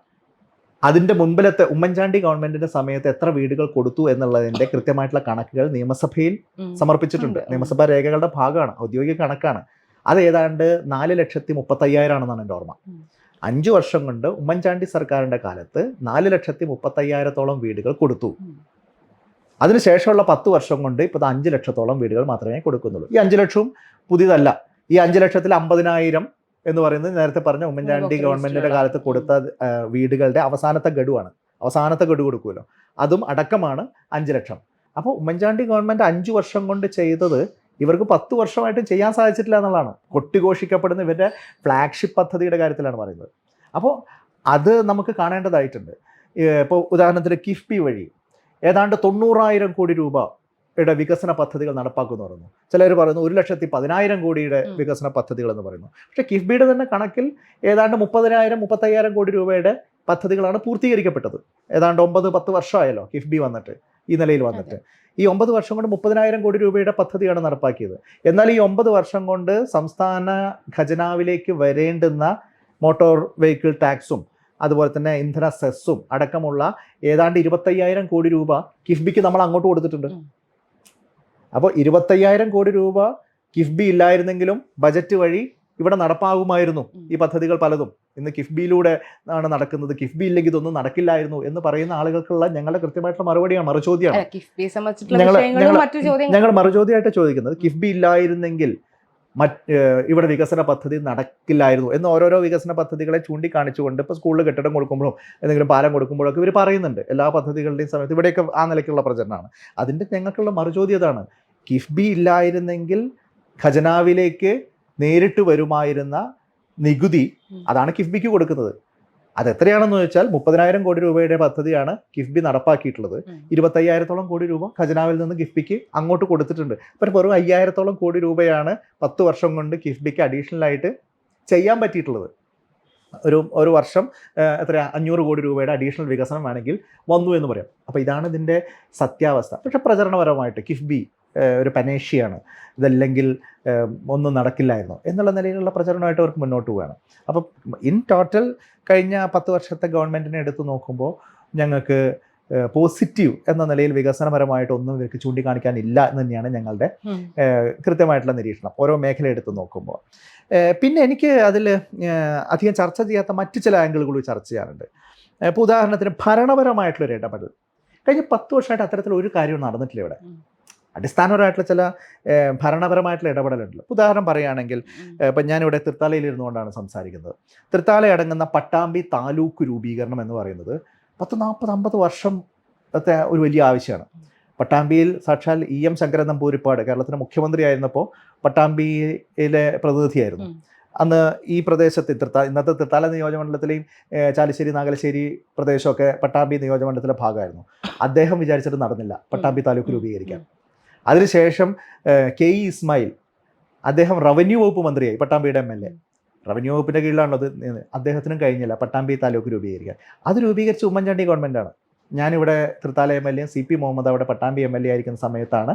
അതിൻ്റെ മുൻപിലത്തെ ഉമ്മൻചാണ്ടി ഗവൺമെൻറ്റിൻ്റെ സമയത്ത് എത്ര വീടുകൾ കൊടുത്തു എന്നുള്ളതിൻ്റെ കൃത്യമായിട്ടുള്ള കണക്കുകൾ നിയമസഭയിൽ സമർപ്പിച്ചിട്ടുണ്ട്. നിയമസഭാ രേഖകളുടെ ഭാഗമാണ്, ഔദ്യോഗിക കണക്കാണ്. അത് ഏതാണ്ട് 4,35,000 ആണെന്നാണ് എൻ്റെ ഓർമ്മ. 5 വർഷം കൊണ്ട് ഉമ്മൻചാണ്ടി സർക്കാരിൻ്റെ കാലത്ത് 4,35,000 വീടുകൾ കൊടുത്തു. അതിനുശേഷമുള്ള 10 വർഷം കൊണ്ട് ഇപ്പോൾ 5 ലക്ഷത്തോളം വീടുകൾ മാത്രമേ കൊടുക്കുന്നുള്ളൂ. ഈ 5 ലക്ഷവും പുതിയതല്ല. ഈ 5 ലക്ഷത്തിൽ 50,000 എന്ന് പറയുന്നത് നേരത്തെ പറഞ്ഞ ഉമ്മൻചാണ്ടി ഗവൺമെൻറ്റിൻ്റെ കാലത്ത് കൊടുത്ത വീടുകളുടെ അവസാനത്തെ ഗഡുവാണ്. അവസാനത്തെ ഗഡു കൊടുക്കുമല്ലോ, അതും അടക്കമാണ് 5 ലക്ഷം. അപ്പോൾ ഉമ്മൻചാണ്ടി ഗവൺമെൻറ് 5 വർഷം കൊണ്ട് ചെയ്തത് ഇവർക്ക് 10 വർഷമായിട്ടും ചെയ്യാൻ സാധിച്ചിട്ടില്ല എന്നുള്ളതാണ്. കൊട്ടിഘോഷിക്കപ്പെടുന്ന ഇവരുടെ ഫ്ലാഗ്ഷിപ്പ് പദ്ധതിയുടെ കാര്യത്തിലാണ് പറയുന്നത്. അപ്പോൾ അത് നമുക്ക് കാണേണ്ടതായിട്ടുണ്ട്. ഇപ്പോൾ ഉദാഹരണത്തിന് കിഫ്ബി വഴി ഏതാണ്ട് 90,000 കോടി രൂപയുടെ വികസന പദ്ധതികൾ നടപ്പാക്കുമെന്ന് പറയുന്നു. ചിലർ പറയുന്നു 1,10,000 കോടിയുടെ വികസന പദ്ധതികൾ എന്ന് പറയുന്നു. പക്ഷേ കിഫ്ബിയുടെ തന്നെ കണക്കിൽ ഏതാണ്ട് 30,000-35,000 കോടി രൂപയുടെ പദ്ധതികളാണ് പൂർത്തീകരിക്കപ്പെട്ടത്. ഏതാണ്ട് 9-10 വർഷമായല്ലോ കിഫ്ബി വന്നിട്ട്, ഈ നിലയിൽ വന്നിട്ട്. ഈ 9 വർഷം കൊണ്ട് 30,000 കോടി രൂപയുടെ പദ്ധതിയാണ് നടപ്പാക്കിയത്. എന്നാൽ ഈ 9 വർഷം കൊണ്ട് സംസ്ഥാന ഖജനാവിലേക്ക് വരേണ്ടുന്ന മോട്ടോർ വെഹിക്കിൾ ടാക്സും അതുപോലെ തന്നെ ഇന്ധന സെസ്സും അടക്കമുള്ള ഏതാണ്ട് 25,000 കോടി രൂപ കിഫ്ബിക്ക് നമ്മൾ അങ്ങോട്ട് കൊടുത്തിട്ടുണ്ട്. അപ്പോൾ 25,000 കോടി രൂപ കിഫ്ബി ഇല്ലായിരുന്നെങ്കിലും ബജറ്റ് വഴി ഇവിടെ നടപ്പാകുമായിരുന്നു ഈ പദ്ധതികൾ പലതും. ഇന്ന് കിഫ്ബിയിലൂടെ ആണ് നടക്കുന്നത്. കിഫ്ബി ഇല്ലെങ്കിൽ ഇതൊന്നും നടക്കില്ലായിരുന്നു എന്ന് പറയുന്ന ആളുകൾക്കുള്ള ഞങ്ങളുടെ കൃത്യമായിട്ടുള്ള മറുപടിയാണ്, മറുചോദ്യമാണ്. ഞങ്ങൾ മറുചോദ്യമായിട്ട് ചോദിക്കുന്നത്, കിഫ്ബി ഇല്ലായിരുന്നെങ്കിൽ ഇവിടെ വികസന പദ്ധതി നടക്കില്ലായിരുന്നു എന്ന് ഓരോരോ വികസന പദ്ധതികളെ ചൂണ്ടിക്കാണിച്ചുകൊണ്ട് ഇപ്പോൾ സ്കൂളിൽ കെട്ടിടം കൊടുക്കുമ്പോഴും എന്തെങ്കിലും പാലം കൊടുക്കുമ്പോഴൊക്കെ ഇവർ പറയുന്നുണ്ട്. എല്ലാ പദ്ധതികളുടെയും സമയത്ത് ഇവിടെയൊക്കെ ആ നിലയ്ക്കുള്ള പ്രചരണമാണ്. അതിൻ്റെ ഞങ്ങൾക്കുള്ള മറുചോദ്യതാണ്, കിഫ്ബി ഇല്ലായിരുന്നെങ്കിൽ ഖജനാവിലേക്ക് നേരിട്ട് വരുമായിരുന്ന നികുതി അതാണ് കിഫ്ബിക്ക് കൊടുക്കുന്നത്. അതെത്രയാണെന്ന് വെച്ചാൽ 30,000 കോടി രൂപയുടെ പദ്ധതിയാണ് കിഫ്ബി നടപ്പാക്കിയിട്ടുള്ളത്. 25,000 കോടി രൂപ ഖജനാവിൽ നിന്ന് കിഫ്ബിക്ക് അങ്ങോട്ട് കൊടുത്തിട്ടുണ്ട്. അപ്പോൾ വെറും 5,000 കോടി രൂപയാണ് 10 വർഷം കൊണ്ട് കിഫ്ബിക്ക് അഡീഷണൽ ആയിട്ട് ചെയ്യാൻ പറ്റിയിട്ടുള്ളത്. ഒരു വർഷം 500 കോടി രൂപയുടെ അഡീഷണൽ വികസനം വേണമെങ്കിൽ വന്നു എന്ന് പറയാം. അപ്പോൾ ഇതാണ് ഇതിൻ്റെ സത്യാവസ്ഥ. പക്ഷേ പ്രചരണപരമായിട്ട് കിഫ്ബി ഒരു പനേഷ്യയാണ്, ഇതല്ലെങ്കിൽ ഒന്നും നടക്കില്ലായിരുന്നു എന്നുള്ള നിലയിലുള്ള പ്രചരണമായിട്ട് അവർക്ക് മുന്നോട്ട് പോവുകയാണ്. അപ്പോൾ ഇൻ ടോട്ടൽ കഴിഞ്ഞ 10 വർഷത്തെ ഗവൺമെൻറ്റിനെ എടുത്തു നോക്കുമ്പോൾ ഞങ്ങൾക്ക് പോസിറ്റീവ് എന്ന നിലയിൽ വികസനപരമായിട്ട് ഒന്നും ഇവർക്ക് ചൂണ്ടിക്കാണിക്കാനില്ല എന്ന് തന്നെയാണ് ഞങ്ങളുടെ കൃത്യമായിട്ടുള്ള നിരീക്ഷണം, ഓരോ മേഖല എടുത്ത് നോക്കുമ്പോൾ. പിന്നെ എനിക്ക് അതിൽ അധികം ചർച്ച ചെയ്യാത്ത മറ്റ് ചില ആംഗിളുകൾ ചർച്ച ചെയ്യാറുണ്ട്. ഇപ്പോൾ ഉദാഹരണത്തിന് ഭരണപരമായിട്ടുള്ളൊരു ഇടപെടൽ കഴിഞ്ഞ 10 വർഷമായിട്ട് അത്തരത്തിൽ ഒരു കാര്യവും നടന്നിട്ടില്ല ഇവിടെ. അടിസ്ഥാനപരമായിട്ടുള്ള ചില ഭരണപരമായിട്ടുള്ള ഇടപെടലുണ്ടല്ലോ. ഉദാഹരണം പറയുകയാണെങ്കിൽ ഇപ്പം ഞാനിവിടെ തൃത്താലയിൽ ഇരുന്നുകൊണ്ടാണ് സംസാരിക്കുന്നത്. തൃത്താല അടങ്ങുന്ന പട്ടാമ്പി താലൂക്ക് രൂപീകരണം എന്ന് പറയുന്നത് 40-50 വർഷത്തെ ഒരു വലിയ ആവശ്യമാണ്. പട്ടാമ്പിയിൽ സാക്ഷാൽ EM ശങ്കരൻ നമ്പൂതിരിപ്പാട് കേരളത്തിൻ്റെ മുഖ്യമന്ത്രി ആയിരുന്നപ്പോൾ പട്ടാമ്പിയിലെ പ്രതിനിധിയായിരുന്നു. അന്ന് ഈ പ്രദേശത്ത് ഇന്നത്തെ തൃത്താല നിയോജകമണ്ഡലത്തിലെയും ചാലിശ്ശേരി നാഗലശ്ശേരി പ്രദേശമൊക്കെ പട്ടാമ്പി നിയോജകമണ്ഡലത്തിലെ ഭാഗമായിരുന്നു. അദ്ദേഹം വിചാരിച്ചിട്ട് നടന്നില്ല പട്ടാമ്പി താലൂക്ക് രൂപീകരിക്കാൻ. അതിനുശേഷം KE ഇസ്മായിൽ അദ്ദേഹം റവന്യൂ വകുപ്പ് മന്ത്രിയായി, പട്ടാമ്പിയുടെ MLA. റവന്യൂ വകുപ്പിൻ്റെ കീഴിലാണുള്ളത്. അദ്ദേഹത്തിനും കഴിഞ്ഞില്ല പട്ടാമ്പി താലൂക്ക് രൂപീകരിക്കാൻ. അത് രൂപീകരിച്ച ഉമ്മൻചാണ്ടി ഗവൺമെൻറ്റാണ്. ഞാനിവിടെ തൃത്താല MLA CP മുഹമ്മദ് അവിടെ പട്ടാമ്പി MLA ആയിരിക്കുന്ന സമയത്താണ്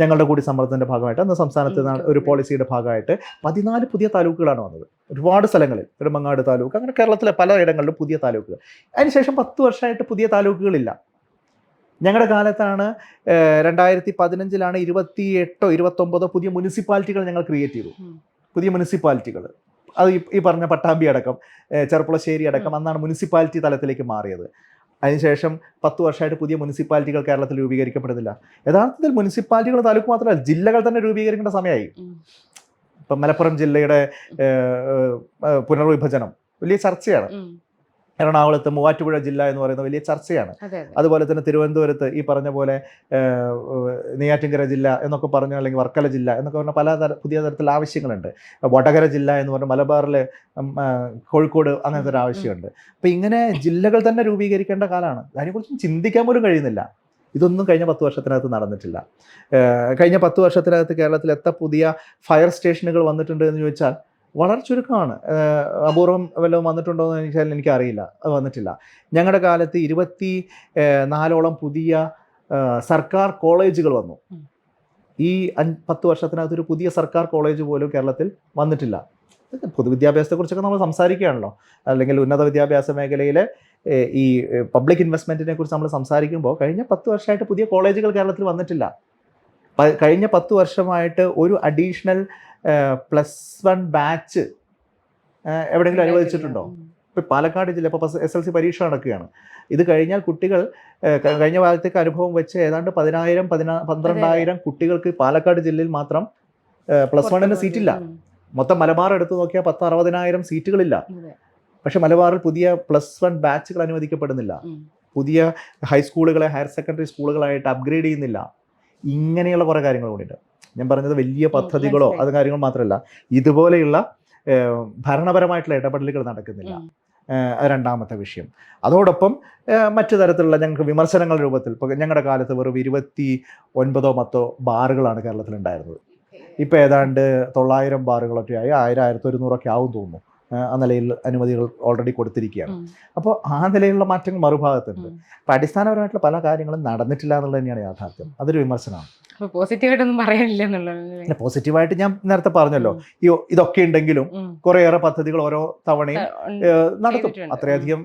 ഞങ്ങളുടെ കൂടി സമ്മർദ്ദത്തിൻ്റെ ഭാഗമായിട്ട് അന്ന് സംസ്ഥാനത്ത് ഒരു പോളിസിയുടെ ഭാഗമായിട്ട് 14 പുതിയ താലൂക്കുകളാണ് വന്നത്. ഒരുപാട് സ്ഥലങ്ങളിൽ, നെടുമങ്ങാട് താലൂക്ക്, അങ്ങനെ കേരളത്തിലെ പലയിടങ്ങളിലും പുതിയ താലൂക്കുകൾ. അതിനുശേഷം 10 വർഷമായിട്ട് പുതിയ താലൂക്കുകളില്ല. ഞങ്ങളുടെ കാലത്താണ് 2015 28 29 പുതിയ മുനിസിപ്പാലിറ്റികൾ ഞങ്ങൾ ക്രിയേറ്റ് ചെയ്തു. പുതിയ മുനിസിപ്പാലിറ്റികൾ, അത് ഈ പറഞ്ഞ പട്ടാമ്പി അടക്കം ചെർപ്പുളശ്ശേരി അടക്കം അന്നാണ് മുനിസിപ്പാലിറ്റി തലത്തിലേക്ക് മാറിയത്. അതിനുശേഷം 10 വർഷമായിട്ട് പുതിയ മുനിസിപ്പാലിറ്റികൾ കേരളത്തിൽ രൂപീകരിക്കപ്പെടുന്നില്ല. യഥാർത്ഥത്തിൽ മുനിസിപ്പാലിറ്റികൾ താലൂക്ക് മാത്രമല്ല, ജില്ലകൾ തന്നെ രൂപീകരിക്കേണ്ട സമയമായി. ഇപ്പം മലപ്പുറം ജില്ലയുടെ പുനർവിഭജനം വലിയ ചർച്ചയാണ്. എറണാകുളത്ത് മൂവാറ്റുപുഴ ജില്ല എന്ന് പറയുന്ന വലിയ ചർച്ചയാണ്. അതുപോലെ തന്നെ തിരുവനന്തപുരത്ത് ഈ പറഞ്ഞ പോലെ നെയ്യാറ്റിൻകര ജില്ല എന്നൊക്കെ പറഞ്ഞു, അല്ലെങ്കിൽ വർക്കല ജില്ല എന്നൊക്കെ പറഞ്ഞ പുതിയ തരത്തിലുള്ള ആവശ്യങ്ങളുണ്ട്. വടകര ജില്ല എന്ന് പറഞ്ഞാൽ മലബാറിൽ കോഴിക്കോട് അങ്ങനത്തെ ഒരു ആവശ്യമുണ്ട്. അപ്പം ഇങ്ങനെ ജില്ലകൾ തന്നെ രൂപീകരിക്കേണ്ട കാലമാണ്. അതിനെക്കുറിച്ചും ചിന്തിക്കാൻ പോലും കഴിയുന്നില്ല. ഇതൊന്നും കഴിഞ്ഞ 10 വർഷത്തിനകത്ത് നടന്നിട്ടില്ല. കഴിഞ്ഞ 10 വർഷത്തിനകത്ത് കേരളത്തിൽ എത്ര പുതിയ ഫയർ സ്റ്റേഷനുകൾ വന്നിട്ടുണ്ട് എന്ന് ചോദിച്ചാൽ വളരെ ചുരുക്കമാണ്. അപൂർവം വല്ലതും വന്നിട്ടുണ്ടോ എന്ന് ചോദിച്ചാൽ എനിക്കറിയില്ല. അത് വന്നിട്ടില്ല. ഞങ്ങളുടെ കാലത്ത് 24ഓളം പുതിയ സർക്കാർ കോളേജുകൾ വന്നു. ഈ 10 വർഷത്തിനകത്തൊരു പുതിയ സർക്കാർ കോളേജ് പോലും കേരളത്തിൽ വന്നിട്ടില്ല. പൊതുവിദ്യാഭ്യാസത്തെക്കുറിച്ചൊക്കെ നമ്മൾ സംസാരിക്കുകയാണല്ലോ, അല്ലെങ്കിൽ ഉന്നത വിദ്യാഭ്യാസ മേഖലയിലെ ഈ പബ്ലിക് ഇൻവെസ്റ്റ്മെൻറ്റിനെ കുറിച്ച് നമ്മൾ സംസാരിക്കുമ്പോൾ കഴിഞ്ഞ 10 വർഷമായിട്ട് പുതിയ കോളേജുകൾ കേരളത്തിൽ വന്നിട്ടില്ല. കഴിഞ്ഞ 10 വർഷമായിട്ട് ഒരു അഡീഷണൽ +1 ബാച്ച് എവിടെയെങ്കിലും അനുവദിച്ചിട്ടുണ്ടോ? ഇപ്പോൾ പാലക്കാട് ജില്ല ഇപ്പോൾ SLC പരീക്ഷ നടക്കുകയാണ്. ഇത് കഴിഞ്ഞാൽ കുട്ടികൾ കഴിഞ്ഞ കാലത്തേക്ക് അനുഭവം വെച്ച് ഏതാണ്ട് 10,000-12,000 കുട്ടികൾക്ക് പാലക്കാട് ജില്ലയിൽ മാത്രം +1 സീറ്റില്ല. മൊത്തം മലബാർ എടുത്തു നോക്കിയാൽ 10,60,000 സീറ്റുകളില്ല. പക്ഷെ മലബാറിൽ പുതിയ +1 ബാച്ചുകൾ അനുവദിക്കപ്പെടുന്നില്ല. പുതിയ ഹൈസ്കൂളുകളെ ഹയർ സെക്കൻഡറി സ്കൂളുകളായിട്ട് അപ്ഗ്രേഡ് ചെയ്യുന്നില്ല. ഇങ്ങനെയുള്ള കുറേ കാര്യങ്ങൾ കൂടിയുണ്ട്. ഞാൻ പറഞ്ഞത് വലിയ പദ്ധതികളോ അത് കാര്യങ്ങൾ മാത്രമല്ല, ഇതുപോലെയുള്ള ഭരണപരമായിട്ടുള്ള ഇടപെടലുകൾ നടക്കുന്നില്ല. രണ്ടാമത്തെ വിഷയം. അതോടൊപ്പം മറ്റു തരത്തിലുള്ള ഞങ്ങൾക്ക് വിമർശനങ്ങളുടെ രൂപത്തിൽ ഇപ്പോൾ ഞങ്ങളുടെ കാലത്ത് വെറും 29 ബാറുകളാണ് കേരളത്തിലുണ്ടായിരുന്നത്. ഇപ്പോൾ ഏതാണ്ട് 900 ബാറുകളൊക്കെയായി 1000-1100 ആവും തോന്നുന്നു. ആ നിലയിൽ അനുമതികൾ ഓൾറെഡി കൊടുത്തിരിക്കുകയാണ്. അപ്പോൾ ആ നിലയിലുള്ള മാറ്റങ്ങൾ മറുഭാഗത്തുണ്ട്. അപ്പോൾ അടിസ്ഥാനപരമായിട്ടുള്ള പല കാര്യങ്ങളും നടന്നിട്ടില്ല എന്നുള്ളത് തന്നെയാണ് യാഥാർത്ഥ്യം. അതൊരു വിമർശനമാണ്. പോസിറ്റീവായിട്ടൊന്നും പറയാനില്ല എന്നുള്ളത്. പോസിറ്റീവായിട്ട് ഞാൻ നേരത്തെ പറഞ്ഞല്ലോ, ഇതൊക്കെ ഉണ്ടെങ്കിലും കുറേയേറെ പദ്ധതികൾ ഓരോ തവണയും നടത്തും. അത്രയധികം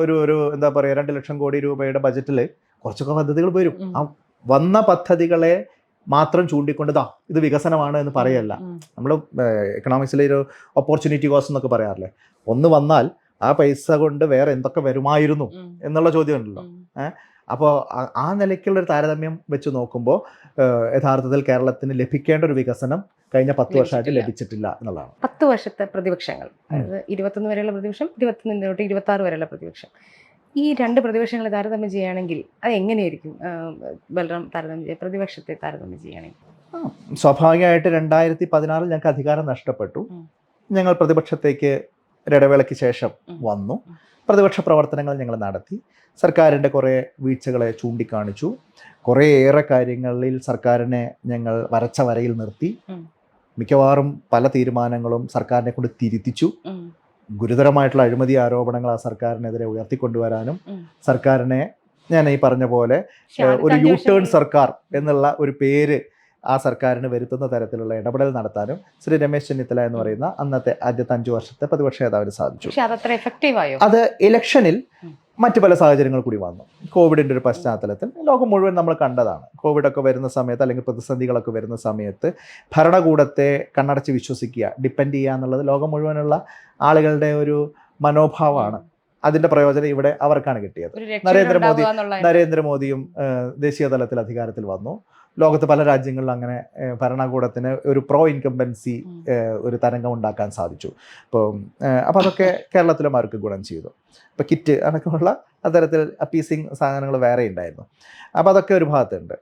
ഒരു എന്താ പറയുക 2 ലക്ഷം കോടി രൂപയുടെ ബജറ്റിൽ കുറച്ചൊക്കെ പദ്ധതികൾ വരും. ആ വന്ന പദ്ധതികളെ മാത്രം ചൂണ്ടിക്കൊണ്ടതാ ഇത് വികസനമാണ് എന്ന് പറയല്ല. നമ്മൾ എക്കണോമിക്സിലെ ഒരു ഓപ്പർച്യൂണിറ്റി കോസ്റ്റ് എന്നൊക്കെ പറയാറില്ലേ, ഒന്ന് വന്നാൽ ആ പൈസ കൊണ്ട് വേറെ എന്തൊക്കെ വരുമായിരുന്നു എന്നുള്ള ചോദ്യം ഉണ്ടല്ലോ. അപ്പോൾ ആ നിലയ്ക്കുള്ളൊരു താരതമ്യം വെച്ച് നോക്കുമ്പോൾ യഥാർത്ഥത്തിൽ കേരളത്തിന് ലഭിക്കേണ്ട ഒരു വികസനം കഴിഞ്ഞ 10 വർഷമായിട്ട് ലഭിച്ചിട്ടില്ല എന്നുള്ളതാണ്. 10 വർഷത്തെ പ്രതിപക്ഷങ്ങൾ, അതായത് 21 വരെയുള്ള പ്രതിപക്ഷം, 21 തൊട്ട് 26 വരെയുള്ള പ്രതിപക്ഷം, ഈ 2 പ്രതിപക്ഷങ്ങളെ താരതമ്യം ചെയ്യുകയാണെങ്കിൽ അത് എങ്ങനെയായിരിക്കും ബൽറാം പ്രതിപക്ഷത്തെ താരതമ്യം ചെയ്യുകയാണെങ്കിൽ? സ്വാഭാവികമായിട്ട് 2016 ഞങ്ങൾക്ക് അധികാരം നഷ്ടപ്പെട്ടു. ഞങ്ങൾ പ്രതിപക്ഷത്തേക്ക് ഒരിടവേളയ്ക്ക് ശേഷം വന്നു. പ്രതിപക്ഷ പ്രവർത്തനങ്ങൾ ഞങ്ങൾ നടത്തി. സർക്കാരിൻ്റെ കുറേ വീഴ്ചകളെ ചൂണ്ടിക്കാണിച്ചു. കുറേയേറെ കാര്യങ്ങളിൽ സർക്കാരിനെ ഞങ്ങൾ വരച്ച വരയിൽ നിർത്തി. മിക്കവാറും പല തീരുമാനങ്ങളും സർക്കാരിനെ കൊണ്ട് തിരുത്തിച്ചു. ഗുരുതരമായിട്ടുള്ള അഴിമതി ആരോപണങ്ങൾ ആ സർക്കാരിനെതിരെ ഉയർത്തിക്കൊണ്ടുവരാനും സർക്കാരിനെ ഞാൻ ഈ പറഞ്ഞ പോലെ ഒരു U-ടേൺ സർക്കാർ എന്നുള്ള ഒരു പേര് ആ സർക്കാരിന് വരുത്തുന്ന തരത്തിലുള്ള ഇടപെടൽ നടത്താനും ശ്രീ രമേശ് ചെന്നിത്തല എന്ന് പറയുന്ന അന്നത്തെ ആദ്യത്തെ 5 വർഷത്തെ പ്രതിപക്ഷ നേതാവിന് സാധിച്ചു. അത് ഇലക്ഷനിൽ മറ്റു പല സാഹചര്യങ്ങൾ കൂടി വന്നു. കോവിഡിൻ്റെ ഒരു പശ്ചാത്തലത്തിൽ ലോകം മുഴുവൻ നമ്മൾ കണ്ടതാണ്. കോവിഡൊക്കെ വരുന്ന സമയത്ത് അല്ലെങ്കിൽ പ്രതിസന്ധികളൊക്കെ വരുന്ന സമയത്ത് ഭരണകൂടത്തെ കണ്ണടച്ച് വിശ്വസിക്കുക, ഡിപ്പെൻഡ് ചെയ്യുക എന്നുള്ളത് ലോകം മുഴുവനുള്ള ആളുകളുടെ ഒരു മനോഭാവമാണ്. അതിൻ്റെ പ്രയോജനം ഇവിടെ അവർക്കാണ് കിട്ടിയത്. നരേന്ദ്രമോദിയും ദേശീയ തലത്തിൽ അധികാരത്തിൽ വന്നു. ലോകത്ത് പല രാജ്യങ്ങളിലും അങ്ങനെ ഭരണകൂടത്തിന് ഒരു പ്രോ ഇൻകംബൻസി ഒരു തരംഗം ഉണ്ടാക്കാൻ സാധിച്ചു. അപ്പോൾ അതൊക്കെ കേരളത്തിലും അവർക്ക് ഗുണം ചെയ്തു. ഇപ്പോൾ കിറ്റ് അടക്കമുള്ള അത്തരത്തിൽ അപ്പീസിങ് സാധനങ്ങൾ വേറെ ഉണ്ടായിരുന്നു. അപ്പോൾ അതൊക്കെ ഒരു ഭാഗത്തുണ്ട്.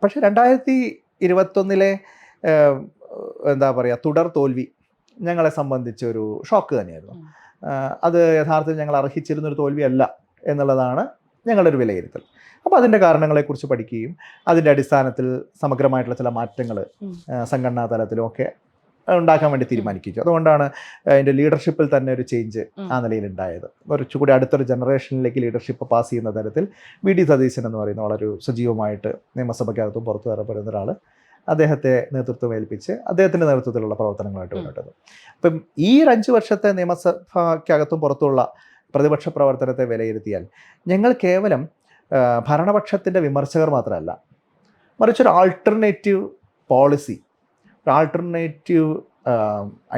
പക്ഷേ 2021 എന്താ പറയുക, തുടർ തോൽവി ഞങ്ങളെ സംബന്ധിച്ചൊരു ഷോക്ക് തന്നെയായിരുന്നു. അത് യഥാർത്ഥത്തിൽ ഞങ്ങൾ അർഹിച്ചിരുന്നൊരു തോൽവിയല്ല എന്നുള്ളതാണ് ഞങ്ങളുടെ ഒരു വിലയിരുത്തൽ. അപ്പോൾ അതിൻ്റെ കാരണങ്ങളെക്കുറിച്ച് പഠിക്കുകയും അതിൻ്റെ അടിസ്ഥാനത്തിൽ സമഗ്രമായിട്ടുള്ള ചില മാറ്റങ്ങൾ സംഘടനാ തലത്തിലും ഒക്കെ ഉണ്ടാക്കാൻ വേണ്ടി തീരുമാനിച്ചു. അതുകൊണ്ടാണ് അതിൻ്റെ ലീഡർഷിപ്പിൽ തന്നെ ഒരു ചേഞ്ച് ആ നിലയിൽ ഉണ്ടായത്. കുറച്ചുകൂടി അടുത്തൊരു ജനറേഷനിലേക്ക് ലീഡർഷിപ്പ് പാസ് ചെയ്യുന്ന തരത്തിൽ വി.ഡി. സതീശൻ എന്ന് പറയുന്ന വളരെ സജീവമായിട്ട് നിയമസഭയ്ക്കകത്തും പുറത്തു വരപ്പെടുന്ന ഒരാൾ അദ്ദേഹത്തെ നേതൃത്വം ഏൽപ്പിച്ച് അദ്ദേഹത്തിൻ്റെ നേതൃത്വത്തിലുള്ള പ്രവർത്തനങ്ങളായിട്ട് മുന്നോട്ടത്. അപ്പം ഈ 5 വർഷത്തെ നിയമസഭയ്ക്കകത്തും പുറത്തുള്ള പ്രതിപക്ഷ പ്രവർത്തനത്തെ വിലയിരുത്തിയാൽ ഞങ്ങൾ കേവലം ഭരണപക്ഷത്തിൻ്റെ വിമർശകർ മാത്രമല്ല, മറിച്ചൊരു ആൾട്ടർനേറ്റീവ് പോളിസി, ഒരു ആൾട്ടർനേറ്റീവ്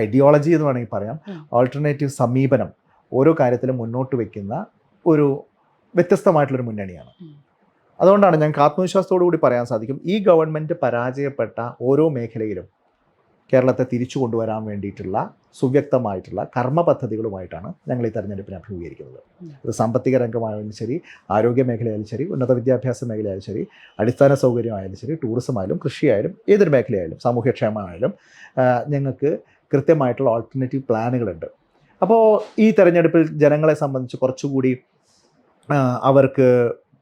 ഐഡിയോളജി എന്ന് വേണമെങ്കിൽ പറയാം, ആൾട്ടർനേറ്റീവ് സമീപനം ഓരോ കാര്യത്തിലും മുന്നോട്ട് വയ്ക്കുന്ന ഒരു വ്യത്യസ്തമായിട്ടുള്ളൊരു മുന്നണിയാണ്. അതുകൊണ്ടാണ് ഞങ്ങൾക്ക് ആത്മവിശ്വാസത്തോടു കൂടി പറയാൻ സാധിക്കും, ഈ ഗവൺമെൻറ് പരാജയപ്പെട്ട ഓരോ മേഖലയിലും കേരളത്തെ തിരിച്ചു കൊണ്ടുവരാൻ വേണ്ടിയിട്ടുള്ള സുവ്യക്തമായിട്ടുള്ള കർമ്മ പദ്ധതികളുമായിട്ടാണ് ഞങ്ങൾ ഈ തെരഞ്ഞെടുപ്പിനെ അഭിമുഖീകരിക്കുന്നത്. അത് സാമ്പത്തിക രംഗമായാലും ശരി, ആരോഗ്യ മേഖലയായാലും ശരി, ഉന്നത വിദ്യാഭ്യാസ മേഖലയായാലും ശരി, അടിസ്ഥാന സൗകര്യമായാലും ശരി, ടൂറിസം ആയാലും കൃഷിയായാലും ഏതൊരു മേഖലയായാലും സാമൂഹ്യക്ഷേമമായാലും ഞങ്ങൾക്ക് കൃത്യമായിട്ടുള്ള ഓൾട്ടർനേറ്റീവ് പ്ലാനുകളുണ്ട്. അപ്പോൾ ഈ തെരഞ്ഞെടുപ്പിൽ ജനങ്ങളെ സംബന്ധിച്ച് കുറച്ചുകൂടി അവർക്ക്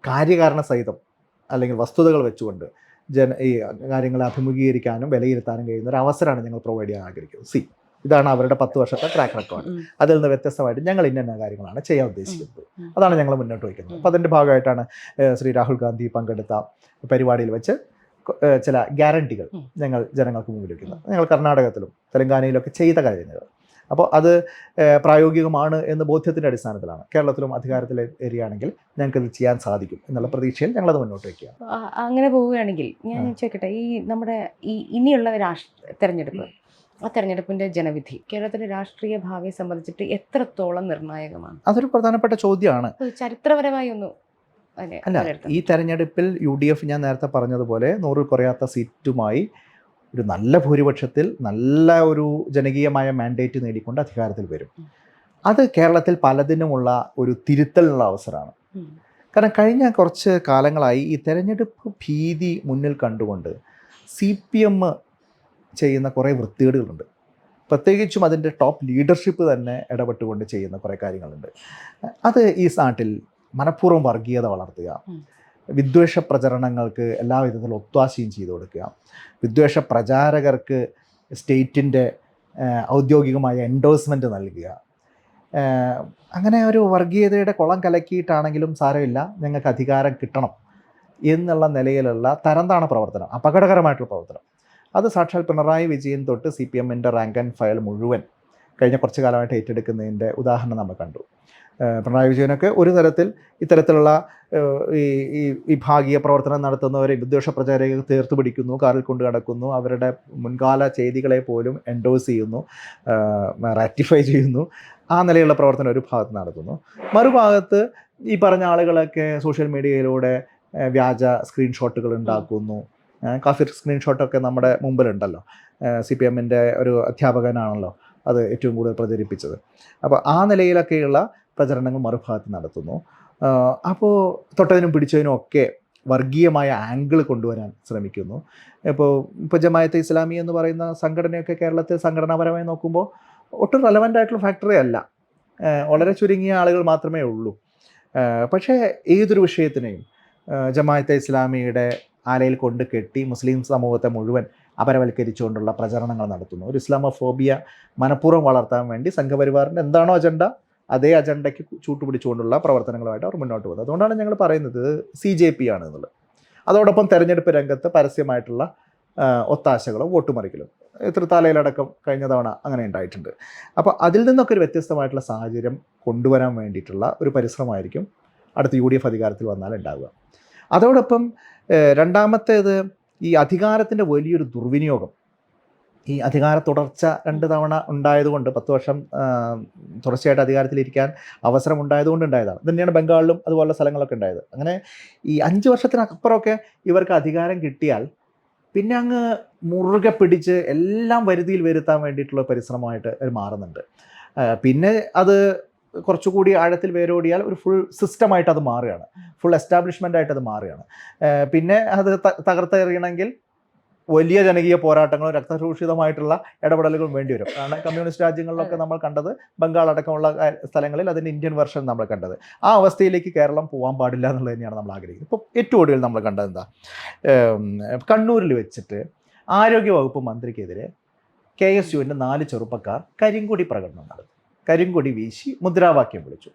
കാര്യകാരണ സഹിതം അല്ലെങ്കിൽ വസ്തുതകൾ വെച്ചുകൊണ്ട് ഈ കാര്യങ്ങളെ അഭിമുഖീകരിക്കാനും വിലയിരുത്താനും കഴിയുന്ന ഒരു അവസരമാണ് ഞങ്ങൾ പ്രൊവൈഡ് ചെയ്യാൻ ആഗ്രഹിക്കുന്നത്. ഇതാണ് അവരുടെ 10 വർഷത്തെ ട്രാക്ക് റെക്കോർഡ്. അതിൽ നിന്ന് വ്യത്യസ്തമായിട്ട് ഞങ്ങൾ ഇന്ന കാര്യങ്ങളാണ് ചെയ്യാൻ ഉദ്ദേശിക്കുന്നത്. അതാണ് ഞങ്ങൾ മുന്നോട്ട് വയ്ക്കുന്നത്. അപ്പോൾ അതിൻ്റെ ഭാഗമായിട്ടാണ് ശ്രീ രാഹുൽ ഗാന്ധി പങ്കെടുത്ത പരിപാടിയിൽ വെച്ച് ചില ഗ്യാരണ്ടികൾ ഞങ്ങൾ ജനങ്ങൾക്ക് മുമ്പിൽ വയ്ക്കുന്നത്. ഞങ്ങൾ കർണാടകത്തിലും തെലങ്കാനയിലൊക്കെ ചെയ്ത കാര്യങ്ങൾ. അപ്പോൾ അത് പ്രായോഗികമാണ് എന്ന ബോധ്യത്തിൻ്റെ അടിസ്ഥാനത്തിലാണ് കേരളത്തിലും അധികാരത്തിൽ വരികയാണെങ്കിൽ ഞങ്ങൾക്കത് ചെയ്യാൻ സാധിക്കും എന്നുള്ള പ്രതീക്ഷയിൽ ഞങ്ങളത് മുന്നോട്ട് വയ്ക്കുക. അങ്ങനെ പോവുകയാണെങ്കിൽ ഞാൻ ചോദിക്കട്ടെ, ഈ നമ്മുടെ ഈ ഇനിയുള്ള തെരഞ്ഞെടുപ്പ്, ആ തെരഞ്ഞെടുപ്പിൻ്റെ ജനവിധി കേരളത്തിലെ രാഷ്ട്രീയ ഭാവിയെ സംബന്ധിച്ചിട്ട് എത്രത്തോളം നിർണായകമാണ്? അതൊരു പ്രധാനപ്പെട്ട ചോദ്യമാണ്. ചരിത്രപരമായി ഒന്നും അല്ല, ഈ തെരഞ്ഞെടുപ്പിൽ UDF ഞാൻ നേരത്തെ പറഞ്ഞതുപോലെ 100 കുറയാത്ത സീറ്റുമായി ഒരു നല്ല ഭൂരിപക്ഷത്തിൽ നല്ല ഒരു ജനകീയമായ മാൻഡേറ്റ് നേടിക്കൊണ്ട് അധികാരത്തിൽ വരും. അത് കേരളത്തിൽ പലതിനുമുള്ള ഒരു തിരുത്തലിനുള്ള അവസരമാണ്. കാരണം കഴിഞ്ഞ കുറച്ച് കാലങ്ങളായി ഈ തെരഞ്ഞെടുപ്പ് ഭീതി മുന്നിൽ കണ്ടുകൊണ്ട് CPM ചെയ്യുന്ന കുറേ വൃത്തികേടുകളുണ്ട്. പ്രത്യേകിച്ചും അതിൻ്റെ ടോപ്പ് ലീഡർഷിപ്പ് തന്നെ ഇടപെട്ടുകൊണ്ട് ചെയ്യുന്ന കുറേ കാര്യങ്ങളുണ്ട്. അത് ഈ നാട്ടിൽ മനഃപൂർവ്വം വർഗീയത വളർത്തുക, വിദ്വേഷ പ്രചരണങ്ങൾക്ക് എല്ലാവിധത്തിലും ഒത്താശയും ചെയ്തു കൊടുക്കുക, വിദ്വേഷ പ്രചാരകർക്ക് സ്റ്റേറ്റിൻ്റെ ഔദ്യോഗികമായ എൻഡോഴ്സ്മെൻറ്റ് നൽകുക, അങ്ങനെ ഒരു വർഗീയതയുടെ കുളം കലക്കിയിട്ടാണെങ്കിലും സാരമില്ല, ഞങ്ങൾക്ക് അധികാരം കിട്ടണം എന്നുള്ള നിലയിലുള്ള തരംതാണ പ്രവർത്തനം, അപകടകരമായിട്ടുള്ള പ്രവർത്തനം, അത് സാക്ഷാൽ പിണറായി വിജയൻ തൊട്ട് CPMൻ്റെ റാങ്ക് ആൻഡ് ഫയൽ മുഴുവൻ കഴിഞ്ഞ കുറച്ച് കാലമായിട്ട് ഏറ്റെടുക്കുന്നതിൻ്റെ ഉദാഹരണം നമ്മൾ കണ്ടു. പിണറായി വിജയനൊക്കെ ഒരു തരത്തിൽ ഇത്തരത്തിലുള്ള ഈ വിഭാഗീയ പ്രവർത്തനം നടത്തുന്നവരെ വിദ്വേഷ പ്രചാരകർ തീർത്ത് പിടിക്കുന്നു, കാറിൽ കൊണ്ട് നടക്കുന്നു, അവരുടെ മുൻകാല ചെയ്തികളെ പോലും എൻഡോഴ്സ് ചെയ്യുന്നു, റാറ്റിഫൈ ചെയ്യുന്നു. ആ നിലയിലുള്ള പ്രവർത്തനം ഒരു ഭാഗത്ത് നടത്തുന്നു. മറുഭാഗത്ത് ഈ പറഞ്ഞ ആളുകളൊക്കെ സോഷ്യൽ മീഡിയയിലൂടെ വ്യാജ സ്ക്രീൻഷോട്ടുകൾ ഉണ്ടാക്കുന്നു. കാഫിർ സ്ക്രീൻഷോട്ടൊക്കെ നമ്മുടെ മുമ്പിലുണ്ടല്ലോ. CPMൻ്റെ ഒരു അധ്യാപകനാണല്ലോ അത് ഏറ്റവും കൂടുതൽ പ്രചരിപ്പിച്ചത്. അപ്പോൾ ആ നിലയിലൊക്കെയുള്ള പ്രചരണങ്ങൾ മറുഭാഗത്ത് നടത്തുന്നു. അപ്പോൾ തൊട്ടതിനും പിടിച്ചതിനും ഒക്കെ വർഗീയമായ ആംഗിൾ കൊണ്ടുവരാൻ ശ്രമിക്കുന്നു. ഇപ്പോൾ ജമായത്തെ ഇസ്ലാമി എന്ന് പറയുന്ന സംഘടനയൊക്കെ കേരളത്തിൽ സംഘടനാപരമായി നോക്കുമ്പോൾ ഒട്ടും റെലവൻ്റ് ആയിട്ടുള്ള ഫാക്ടറി അല്ല, വളരെ ചുരുങ്ങിയ ആളുകൾ മാത്രമേ ഉള്ളൂ. പക്ഷേ ഏതൊരു വിഷയത്തിനെയും ജമായത്തെ ഇസ്ലാമിയുടെ ആലയിൽ കൊണ്ട് കെട്ടി മുസ്ലിം സമൂഹത്തെ മുഴുവൻ അപരവൽക്കരിച്ചുകൊണ്ടുള്ള പ്രചരണങ്ങൾ നടത്തുന്നു. ഒരു ഇസ്ലാമോഫോബിയ മനഃപൂർവ്വം വളർത്താൻ വേണ്ടി സംഘപരിവാറിൻ്റെ എന്താണോ അജണ്ട അതേ അജണ്ടയ്ക്ക് ചൂട്ടുപിടിച്ചുകൊണ്ടുള്ള പ്രവർത്തനങ്ങളുമായിട്ട് അവർ മുന്നോട്ട് പോകുന്നത്. അതുകൊണ്ടാണ് ഞങ്ങൾ പറയുന്നത് CJP ആണ് എന്നുള്ളത്. അതോടൊപ്പം തെരഞ്ഞെടുപ്പ് രംഗത്ത് പരസ്യമായിട്ടുള്ള ഒത്താശകളും വോട്ടുമറിക്കലും തൃത്താലയിലടക്കം കഴിഞ്ഞ തവണ അങ്ങനെ ഉണ്ടായിട്ടുണ്ട്. അപ്പോൾ അതിൽ നിന്നൊക്കെ ഒരു വ്യത്യസ്തമായിട്ടുള്ള സാഹചര്യം കൊണ്ടുവരാൻ വേണ്ടിയിട്ടുള്ള ഒരു പരിശ്രമമായിരിക്കും അടുത്ത UDF അധികാരത്തിൽ വന്നാൽ ഉണ്ടാവുക. അതോടൊപ്പം രണ്ടാമത്തേത് ഈ അധികാരത്തിൻ്റെ വലിയൊരു ദുർവിനിയോഗം. ഈ അധികാര തുടർച്ച 2 തവണ ഉണ്ടായതുകൊണ്ട് 10 വർഷം തുടർച്ചയായിട്ട് അധികാരത്തിലിരിക്കാൻ അവസരം ഉണ്ടായതുകൊണ്ട് ഉണ്ടായതാണ്. ഇത് തന്നെയാണ് ബംഗാളിലും അതുപോലുള്ള സ്ഥലങ്ങളൊക്കെ ഉണ്ടായത്. അങ്ങനെ ഈ 5 വർഷത്തിനപ്പുറമൊക്കെ ഇവർക്ക് അധികാരം കിട്ടിയാൽ പിന്നെ അങ്ങ് മുറുകെ പിടിച്ച് എല്ലാം വരുതിയിൽ വരുത്താൻ വേണ്ടിയിട്ടുള്ള പരിശ്രമമായിട്ട് മാറുന്നുണ്ട്. പിന്നെ അത് കുറച്ചുകൂടി ആഴത്തിൽ വേരോടിയാൽ ഒരു ഫുൾ സിസ്റ്റമായിട്ട് അത് മാറുകയാണ്, ഫുൾ എസ്റ്റാബ്ലിഷ്മെൻ്റ് ആയിട്ട് അത് മാറുകയാണ്. പിന്നെ അത് തകർത്തെറിയണമെങ്കിൽ വലിയ ജനകീയ പോരാട്ടങ്ങളും രക്തരൂഷിതമായിട്ടുള്ള ഇടപെടലുകളും വേണ്ടി വരും. കാരണം കമ്മ്യൂണിസ്റ്റ് രാജ്യങ്ങളിലൊക്കെ നമ്മൾ കണ്ടത്, ബംഗാൾ അടക്കമുള്ള സ്ഥലങ്ങളിൽ അതിൻ്റെ ഇന്ത്യൻ വെർഷൻ നമ്മൾ കണ്ടത്. ആ അവസ്ഥയിലേക്ക് കേരളം പോകാൻ പാടില്ല എന്നുള്ളത് തന്നെയാണ് നമ്മൾ ആഗ്രഹിക്കുന്നത്. ഇപ്പോൾ ഏറ്റവും ഒടുവിൽ നമ്മൾ കണ്ടത് എന്താ, കണ്ണൂരിൽ വെച്ചിട്ട് ആരോഗ്യവകുപ്പ് മന്ത്രിക്കെതിരെ KSUവിൻ്റെ 4 ചെറുപ്പക്കാർ കരിങ്കൊടി പ്രകടനം നടത്തി. കരിങ്കൊടി വീശി മുദ്രാവാക്യം വിളിച്ചു.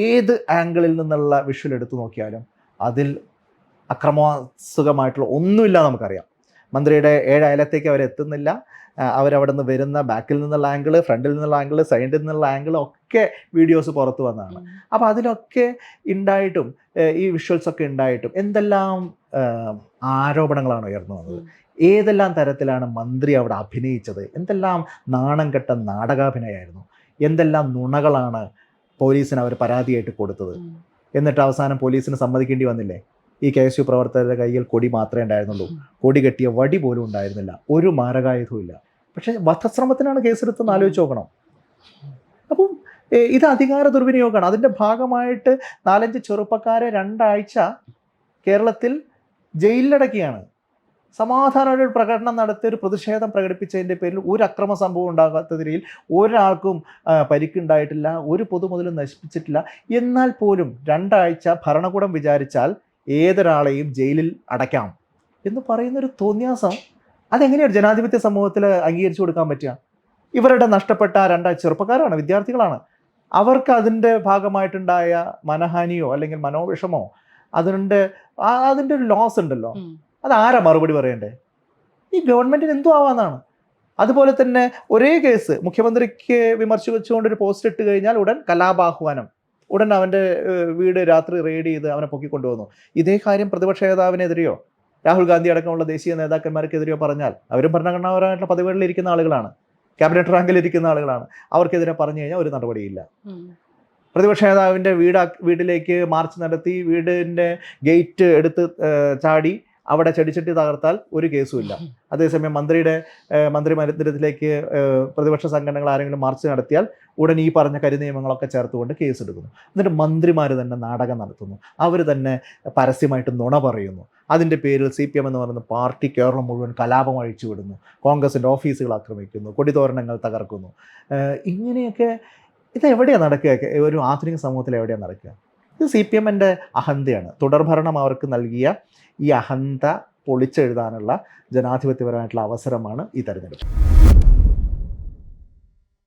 ഏത് ആംഗിളിൽ നിന്നുള്ള വിഷ്വൽ എടുത്തു നോക്കിയാലും അതിൽ അക്രമാസകമായിട്ടുള്ള ഒന്നുമില്ല നമുക്കറിയാം. മന്ത്രിയുടെ 7 അയലത്തേക്ക് അവരെത്തുന്നില്ല. അവരവിടെ നിന്ന് വരുന്ന ബാക്കിൽ നിന്നുള്ള ആംഗിള്, ഫ്രണ്ടിൽ നിന്നുള്ള ആംഗിള്, സൈഡിൽ നിന്നുള്ള ആംഗിൾ ഒക്കെ വീഡിയോസ് പുറത്തു വന്നതാണ്. അപ്പോൾ അതിലൊക്കെ ഉണ്ടായിട്ടും ഈ വിഷ്വൽസൊക്കെ ഉണ്ടായിട്ടും എന്തെല്ലാം ആരോപണങ്ങളാണ് ഉയർന്നു വന്നത്. ഏതെല്ലാം തരത്തിലാണ് മന്ത്രി അവിടെ അഭിനയിച്ചത്. എന്തെല്ലാം നാണം കെട്ട നാടകാഭിനയമായിരുന്നു. എന്തെല്ലാം നുണകളാണ് പോലീസിന് അവർ പരാതിയായിട്ട് കൊടുത്തത്. എന്നിട്ട് അവസാനം പോലീസിന് സമ്മതിക്കേണ്ടി വന്നില്ലേ. ഈ KSU പ്രവർത്തകരുടെ കയ്യിൽ കൊടി മാത്രമേ ഉണ്ടായിരുന്നുള്ളൂ. കൊടി കെട്ടിയ വടി പോലും ഉണ്ടായിരുന്നില്ല. ഒരു മാരകായുധവും ഇല്ല. പക്ഷേ വധശ്രമത്തിനാണ് കേസെടുത്തെന്ന് ആലോചിച്ച് നോക്കണം. അപ്പം ഇത് അധികാര ദുർവിനിയോഗമാണ്. അതിൻ്റെ ഭാഗമായിട്ട് 4-5 ചെറുപ്പക്കാരെ 2 ആഴ്ച കേരളത്തിൽ ജയിലിലടക്കിയാണ്. സമാധാനമായ ഒരു പ്രകടനം നടത്തി ഒരു പ്രതിഷേധം പ്രകടിപ്പിച്ചതിൻ്റെ പേരിൽ ഒരു അക്രമ സംഭവം ഉണ്ടാകാത്ത രീതിയിൽ ഒരാൾക്കും പരിക്കുണ്ടായിട്ടില്ല, ഒരു പൊതുമുതലും നശിപ്പിച്ചിട്ടില്ല. എന്നാൽ പോലും 2 ആഴ്ച ഭരണകൂടം വിചാരിച്ചാൽ ഏതൊരാളെയും ജയിലിൽ അടയ്ക്കാം എന്ന് പറയുന്നൊരു തോന്നിയാസം അതെങ്ങനെയാണ് ജനാധിപത്യ സമൂഹത്തിൽ അംഗീകരിച്ചു കൊടുക്കാൻ പറ്റുക? ഇവരുടെ നഷ്ടപ്പെട്ട 2 ചെറുപ്പക്കാരാണ്, വിദ്യാർത്ഥികളാണ്. അവർക്ക് അതിൻ്റെ ഭാഗമായിട്ടുണ്ടായ മനഹാനിയോ അല്ലെങ്കിൽ മനോവിഷമോ അതിൻ്റെ ഒരു ലോസ് ഉണ്ടല്ലോ. അതാരാ മറുപടി പറയണ്ടേ? ഈ ഗവൺമെൻറ്റിന് എന്തോ ആവാന്നാണ്. അതുപോലെ തന്നെ ഒരേ കേസ് മുഖ്യമന്ത്രിക്ക് വിമർശിച്ചുകൊണ്ടൊരു പോസ്റ്റ് ഇട്ട് കഴിഞ്ഞാൽ ഉടൻ കലാപാഹ്വാനം, ഉടൻ അവൻ്റെ വീട് രാത്രി റെയ്ഡ് ചെയ്ത് അവനെ പൊക്കിക്കൊണ്ടുവന്നു. ഇതേ കാര്യം പ്രതിപക്ഷ നേതാവിനെതിരെയോ രാഹുൽ ഗാന്ധി അടക്കമുള്ള ദേശീയ നേതാക്കന്മാർക്കെതിരെയോ പറഞ്ഞാൽ അവരും ഭരണഘടനാപരമായിട്ടുള്ള പദവികളിൽ ഇരിക്കുന്ന ആളുകളാണ്, ക്യാബിനറ്റ് റാങ്കിൽ ഇരിക്കുന്ന ആളുകളാണ്. അവർക്കെതിരെ പറഞ്ഞു കഴിഞ്ഞാൽ ഒരു നടപടിയില്ല. പ്രതിപക്ഷ നേതാവിൻ്റെ വീട്ടിലേക്ക് മാർച്ച് നടത്തി വീടിൻ്റെ ഗേറ്റ് എടുത്ത് ചാടി അവിടെ ചെടിച്ചട്ടി തകർത്താൽ ഒരു കേസുമില്ല. അതേസമയം മന്ത്രി മന്ദിരത്തിലേക്ക് പ്രതിപക്ഷ സംഘടനകൾ ആരെങ്കിലും മാർച്ച് നടത്തിയാൽ ഉടൻ ഈ പറഞ്ഞ കരിനിയമങ്ങളൊക്കെ ചേർത്തുകൊണ്ട് കേസെടുക്കുന്നു. എന്നിട്ട് മന്ത്രിമാർ തന്നെ നാടകം നടത്തുന്നു. അവർ തന്നെ പരസ്യമായിട്ട് നുണ പറയുന്നു. അതിൻ്റെ പേരിൽ CPM എന്ന് പറയുന്ന പാർട്ടി കേരളം മുഴുവൻ കലാപം അഴിച്ചു വിടുന്നു. കോൺഗ്രസിൻ്റെ ഓഫീസുകൾ ആക്രമിക്കുന്നു, കൊടിതോരണങ്ങൾ തകർക്കുന്നു. ഇങ്ങനെയൊക്കെ ഇതെവിടെയാണ് നടക്കുക? ഒരു ആധുനിക സമൂഹത്തിൽ എവിടെയാണ് നടക്കുക? ഇത് CPMൻ്റെ അഹന്തയാണ്. തുടർഭരണം അവർക്ക് നൽകിയ ഈ അഹന്ത പൊളിച്ചെഴുതാനുള്ള ജനാധിപത്യപരമായിട്ടുള്ള അവസരമാണ് ഈ തെരഞ്ഞെടുപ്പ്.